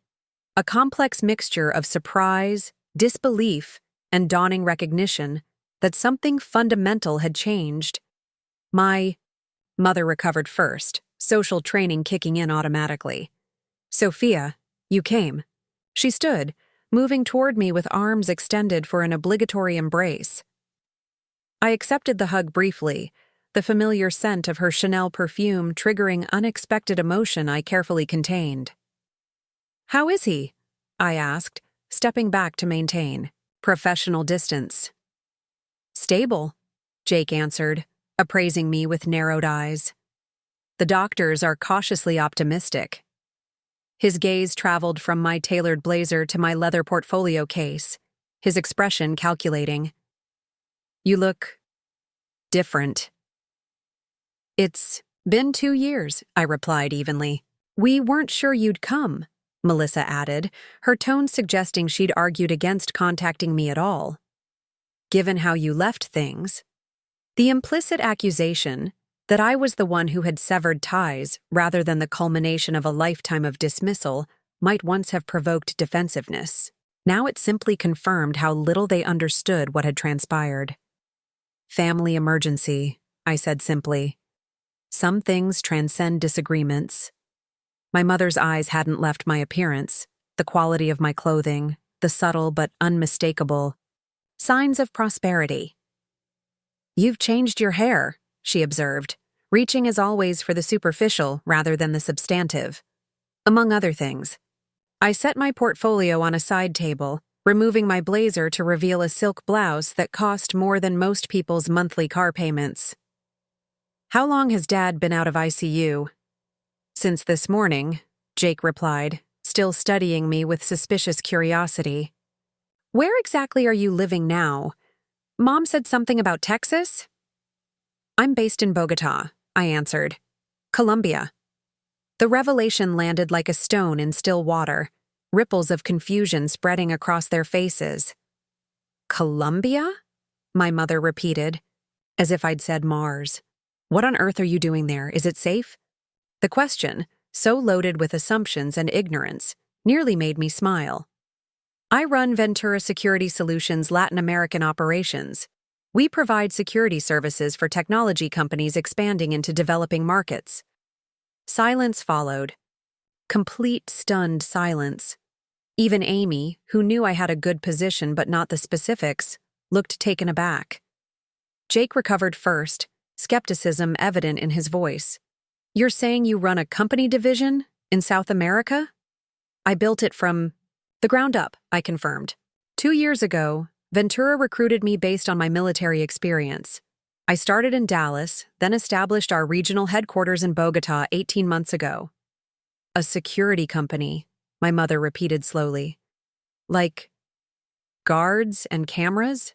A complex mixture of surprise, disbelief, and dawning recognition that something fundamental had changed. My mother recovered first, social training kicking in automatically. "Sophia, you came." She stood, moving toward me with arms extended for an obligatory embrace. I accepted the hug briefly, the familiar scent of her Chanel perfume triggering unexpected emotion I carefully contained. "How is he?" I asked, stepping back to maintain professional distance. "Stable," Jake answered, appraising me with narrowed eyes. "The doctors are cautiously optimistic." His gaze traveled from my tailored blazer to my leather portfolio case, his expression calculating. "You look different." "It's been 2 years," I replied evenly. "We weren't sure you'd come," Melissa added, her tone suggesting she'd argued against contacting me at all. "Given how you left things." The implicit accusation, That I was the one who had severed ties rather than the culmination of a lifetime of dismissal might once have provoked defensiveness. Now it simply confirmed how little they understood what had transpired. "Family emergency," I said simply. "Some things transcend disagreements." My mother's eyes hadn't left my appearance, the quality of my clothing, the subtle but unmistakable signs of prosperity. "You've changed your hair," she observed, reaching as always for the superficial rather than the substantive. Among other things, I set my portfolio on a side table, removing my blazer to reveal a silk blouse that cost more than most people's monthly car payments. "How long has Dad been out of ICU?" "Since this morning," Jake replied, still studying me with suspicious curiosity. "Where exactly are you living now? Mom said something about Texas?" "I'm based in Bogotá," I answered. "Colombia." The revelation landed like a stone in still water, ripples of confusion spreading across their faces. "Colombia?" my mother repeated, as if I'd said Mars. "What on earth are you doing there? Is it safe?" The question, so loaded with assumptions and ignorance, nearly made me smile. "I run Ventura Security Solutions Latin American operations. We provide security services for technology companies expanding into developing markets." Silence followed. Complete stunned silence. Even Amy, who knew I had a good position but not the specifics, looked taken aback. Jake recovered first, skepticism evident in his voice. "You're saying you run a company division in South America?" "I built it from the ground up," I confirmed. 2 years ago, Ventura recruited me based on my military experience. I started in Dallas, then established our regional headquarters in Bogotá 18 months ago. "A security company," my mother repeated slowly. "Like guards and cameras?"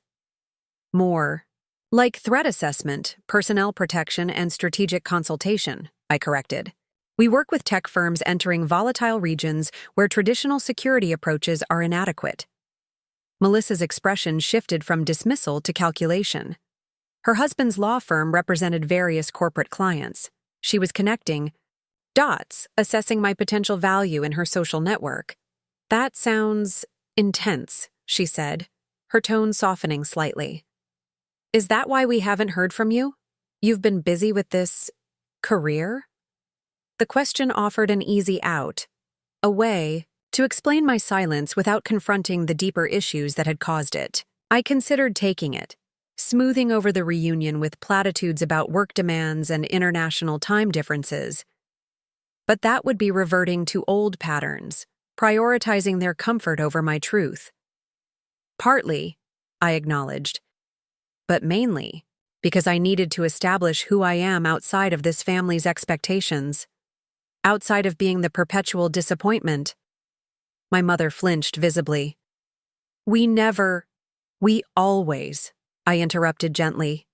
"More. Like threat assessment, personnel protection, and strategic consultation," I corrected. "We work with tech firms entering volatile regions where traditional security approaches are inadequate." Melissa's expression shifted from dismissal to calculation. Her husband's law firm represented various corporate clients. She was connecting dots, assessing my potential value in her social network. "That sounds intense," she said, her tone softening slightly. "Is that why we haven't heard from you? You've been busy with this career?" The question offered an easy out, a way to explain my silence without confronting the deeper issues that had caused it. I considered taking it, smoothing over the reunion with platitudes about work demands and international time differences. But that would be reverting to old patterns, prioritizing their comfort over my truth. "Partly," I acknowledged, "but mainly because I needed to establish who I am outside of this family's expectations, outside of being the perpetual disappointment." My mother flinched visibly. We always," I interrupted gently.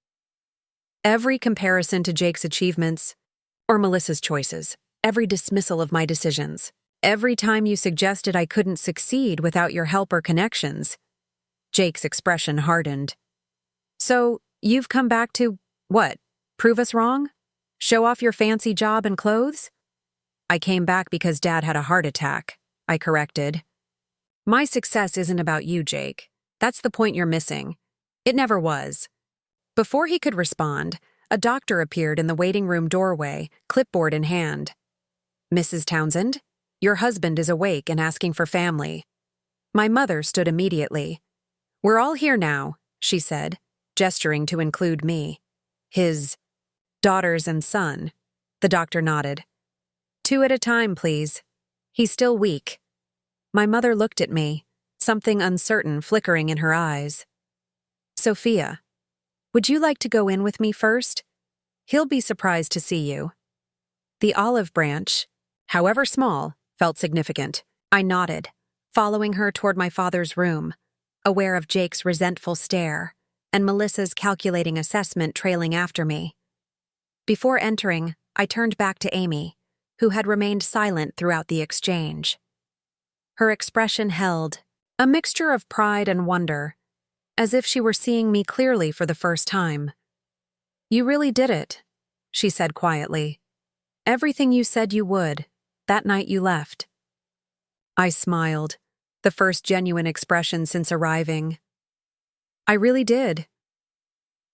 "Every comparison to Jake's achievements, or Melissa's choices, every dismissal of my decisions, every time you suggested I couldn't succeed without your help or connections." Jake's expression hardened. "So, you've come back to, what, prove us wrong? Show off your fancy job and clothes?" "I came back because Dad had a heart attack," I corrected. "My success isn't about you, Jake. That's the point you're missing. It never was." Before he could respond, a doctor appeared in the waiting room doorway, clipboard in hand. "Mrs. Townsend, your husband is awake and asking for family." My mother stood immediately. "We're all here now," she said, gesturing to include me. "His daughters and son," the doctor nodded. "2 at a time, please. He's still weak." My mother looked at me, something uncertain flickering in her eyes. "Sophia, would you like to go in with me first? He'll be surprised to see you." The olive branch, however small, felt significant. I nodded, following her toward my father's room, aware of Jake's resentful stare and Melissa's calculating assessment trailing after me. Before entering, I turned back to Amy, who had remained silent throughout the exchange. Her expression held, a mixture of pride and wonder, as if she were seeing me clearly for the first time. "You really did it. she said quietly. Everything you said you would, that night you left. I smiled, the first genuine expression since arriving. I really did.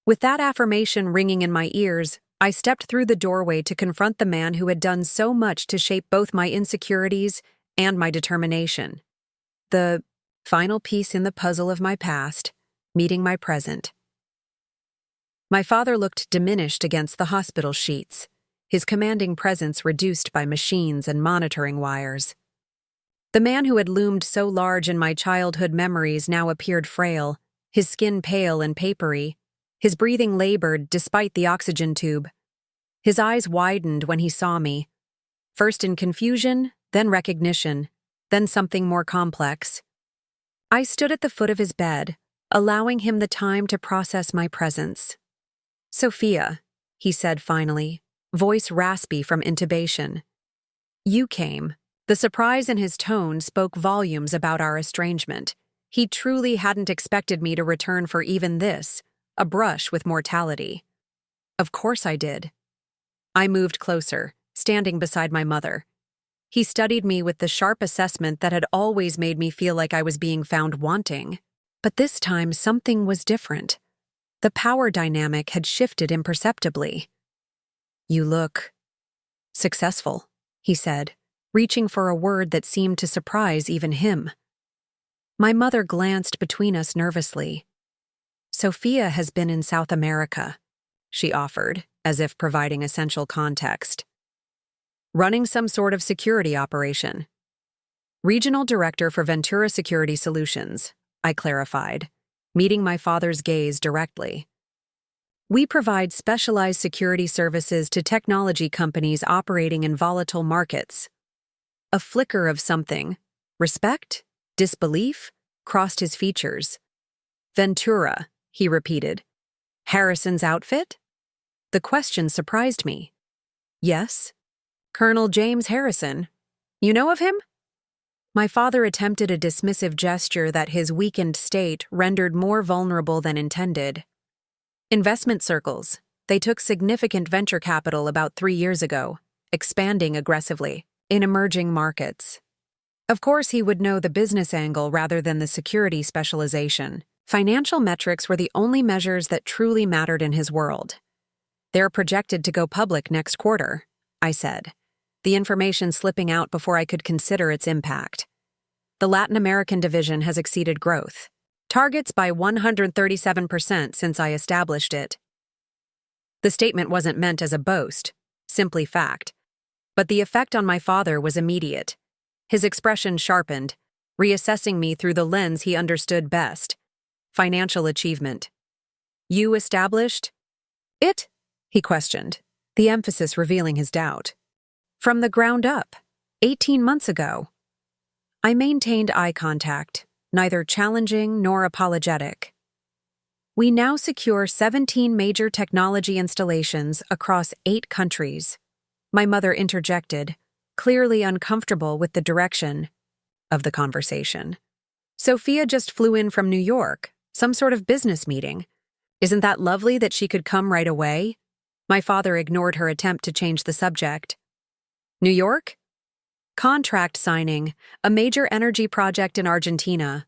With that affirmation ringing in my ears, I stepped through the doorway to confront the man who had done so much to shape both my insecurities and my determination. The final piece in the puzzle of my past, meeting my present. My father looked diminished against the hospital sheets, his commanding presence reduced by machines and monitoring wires. The man who had loomed so large in my childhood memories now appeared frail, his skin pale and papery, his breathing labored despite the oxygen tube. His eyes widened when he saw me, first in confusion, then recognition, then something more complex. I stood at the foot of his bed, allowing him the time to process my presence. Sophia, he said finally, voice raspy from intubation. You came. The surprise in his tone spoke volumes about our estrangement. He truly hadn't expected me to return for even this, a brush with mortality. Of course I did. I moved closer, standing beside my mother. He studied me with the sharp assessment that had always made me feel like I was being found wanting. But this time something was different. The power dynamic had shifted imperceptibly. You look successful, he said, reaching for a word that seemed to surprise even him. My mother glanced between us nervously. Sophia has been in South America, she offered, as if providing essential context. Running some sort of security operation. Regional Director for Ventura Security Solutions, I clarified, meeting my father's gaze directly. We provide specialized security services to technology companies operating in volatile markets. A flicker of something, respect, disbelief, crossed his features. Ventura, he repeated. Harrison's outfit? The question surprised me. Yes. Colonel James Harrison. You know of him? My father attempted a dismissive gesture that his weakened state rendered more vulnerable than intended. Investment circles. They took significant venture capital about 3 years ago, expanding aggressively in emerging markets. Of course, he would know the business angle rather than the security specialization. Financial metrics were the only measures that truly mattered in his world. They're projected to go public next quarter, I said, the information slipping out before I could consider its impact. The Latin American division has exceeded growth. Targets by 137% since I established it. The statement wasn't meant as a boast, simply fact. But the effect on my father was immediate. His expression sharpened, reassessing me through the lens he understood best. Financial achievement. You established it? He questioned, the emphasis revealing his doubt. From the ground up, 18 months ago. I maintained eye contact, neither challenging nor apologetic. We now secure 17 major technology installations across 8 countries. My mother interjected, clearly uncomfortable with the direction of the conversation. Sophia just flew in from New York, some sort of business meeting. Isn't that lovely that she could come right away? My father ignored her attempt to change the subject. New York? Contract signing, a major energy project in Argentina.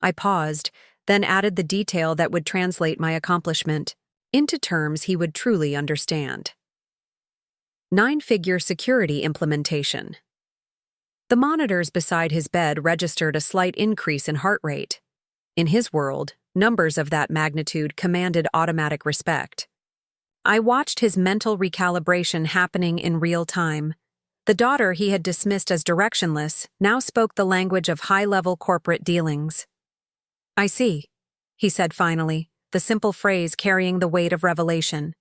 I paused, then added the detail that would translate my accomplishment into terms he would truly understand. 9-figure security implementation. The monitors beside his bed registered a slight increase in heart rate. In his world, numbers of that magnitude commanded automatic respect. I watched his mental recalibration happening in real time. The daughter he had dismissed as directionless now spoke the language of high-level corporate dealings. I see, he said finally, the simple phrase carrying the weight of revelation.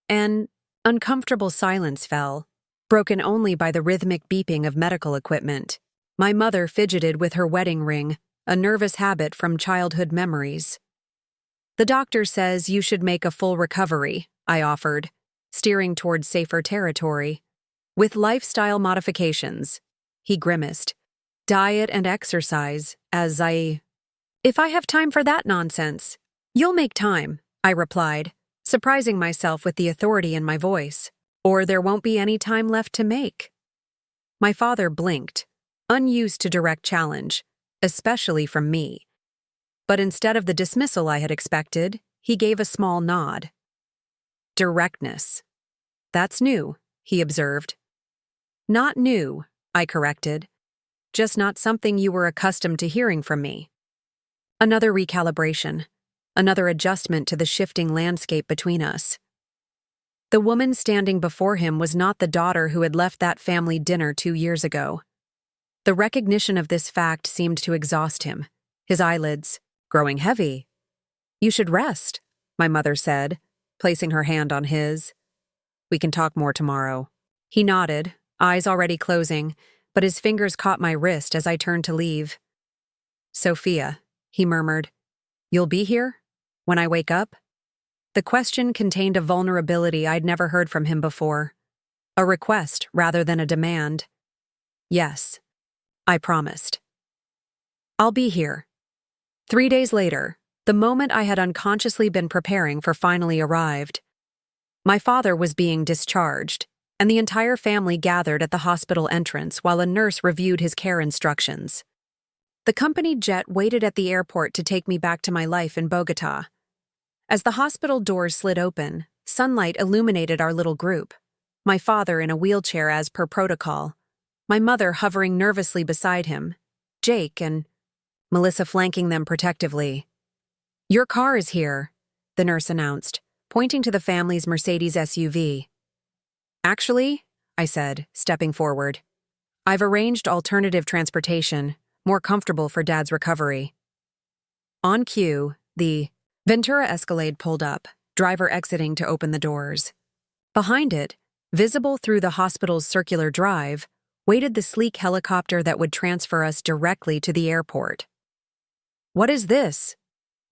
An uncomfortable silence fell, broken only by the rhythmic beeping of medical equipment. My mother fidgeted with her wedding ring, a nervous habit from childhood memories. The doctor says you should make a full recovery, I offered, steering toward safer territory. With lifestyle modifications, he grimaced. Diet and exercise, as I... If I have time for that nonsense. You'll make time, I replied, surprising myself with the authority in my voice. Or there won't be any time left to make. My father blinked, unused to direct challenge, especially from me. But instead of the dismissal I had expected, he gave a small nod. Directness. That's new, he observed. Not new, I corrected. Just not something you were accustomed to hearing from me. Another recalibration. Another adjustment to the shifting landscape between us. The woman standing before him was not the daughter who had left that family dinner 2 years ago. The recognition of this fact seemed to exhaust him, his eyelids growing heavy. You should rest, my mother said, placing her hand on his. We can talk more tomorrow. He nodded, eyes already closing, but his fingers caught my wrist as I turned to leave. Sophia, he murmured, you'll be here? When I wake up? The question contained a vulnerability I'd never heard from him before. A request rather than a demand. Yes, I promised. I'll be here. 3 days later, the moment I had unconsciously been preparing for finally arrived. My father was being discharged, and the entire family gathered at the hospital entrance while a nurse reviewed his care instructions. The company jet waited at the airport to take me back to my life in Bogotá. As the hospital doors slid open, sunlight illuminated our little group. My father in a wheelchair as per protocol, my mother hovering nervously beside him, Jake and Melissa flanking them protectively. Your car is here, the nurse announced, pointing to the family's Mercedes SUV. Actually, I said, stepping forward, I've arranged alternative transportation, more comfortable for Dad's recovery. On cue, the Ventura Escalade pulled up, driver exiting to open the doors. Behind it, visible through the hospital's circular drive, waited the sleek helicopter that would transfer us directly to the airport. What is this?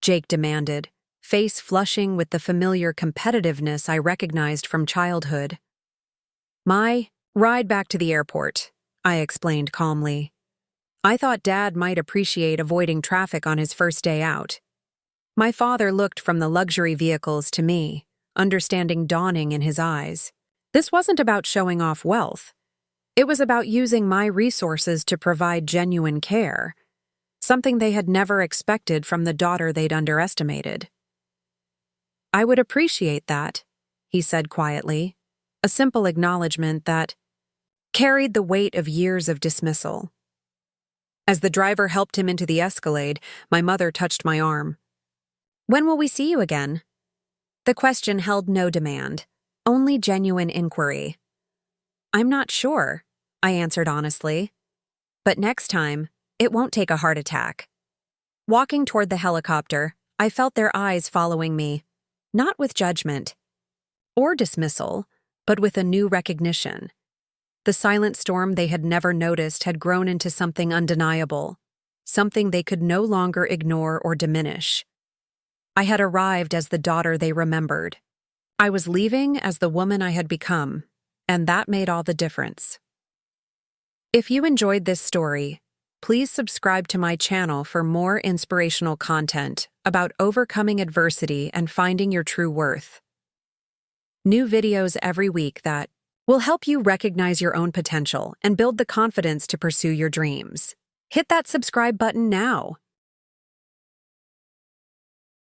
Jake demanded, face flushing with the familiar competitiveness I recognized from childhood. My ride back to the airport, I explained calmly. I thought Dad might appreciate avoiding traffic on his first day out. My father looked from the luxury vehicles to me, understanding dawning in his eyes. This wasn't about showing off wealth. It was about using my resources to provide genuine care, something they had never expected from the daughter they'd underestimated. I would appreciate that, he said quietly, a simple acknowledgement that carried the weight of years of dismissal. As the driver helped him into the Escalade, my mother touched my arm. When will we see you again? The question held no demand, only genuine inquiry. I'm not sure, I answered honestly. But next time, it won't take a heart attack. Walking toward the helicopter, I felt their eyes following me, not with judgment or dismissal, but with a new recognition. The silent storm they had never noticed had grown into something undeniable, something they could no longer ignore or diminish. I had arrived as the daughter they remembered. I was leaving as the woman I had become, and that made all the difference. If you enjoyed this story, please subscribe to my channel for more inspirational content about overcoming adversity and finding your true worth. New videos every week that will help you recognize your own potential and build the confidence to pursue your dreams. Hit that subscribe button now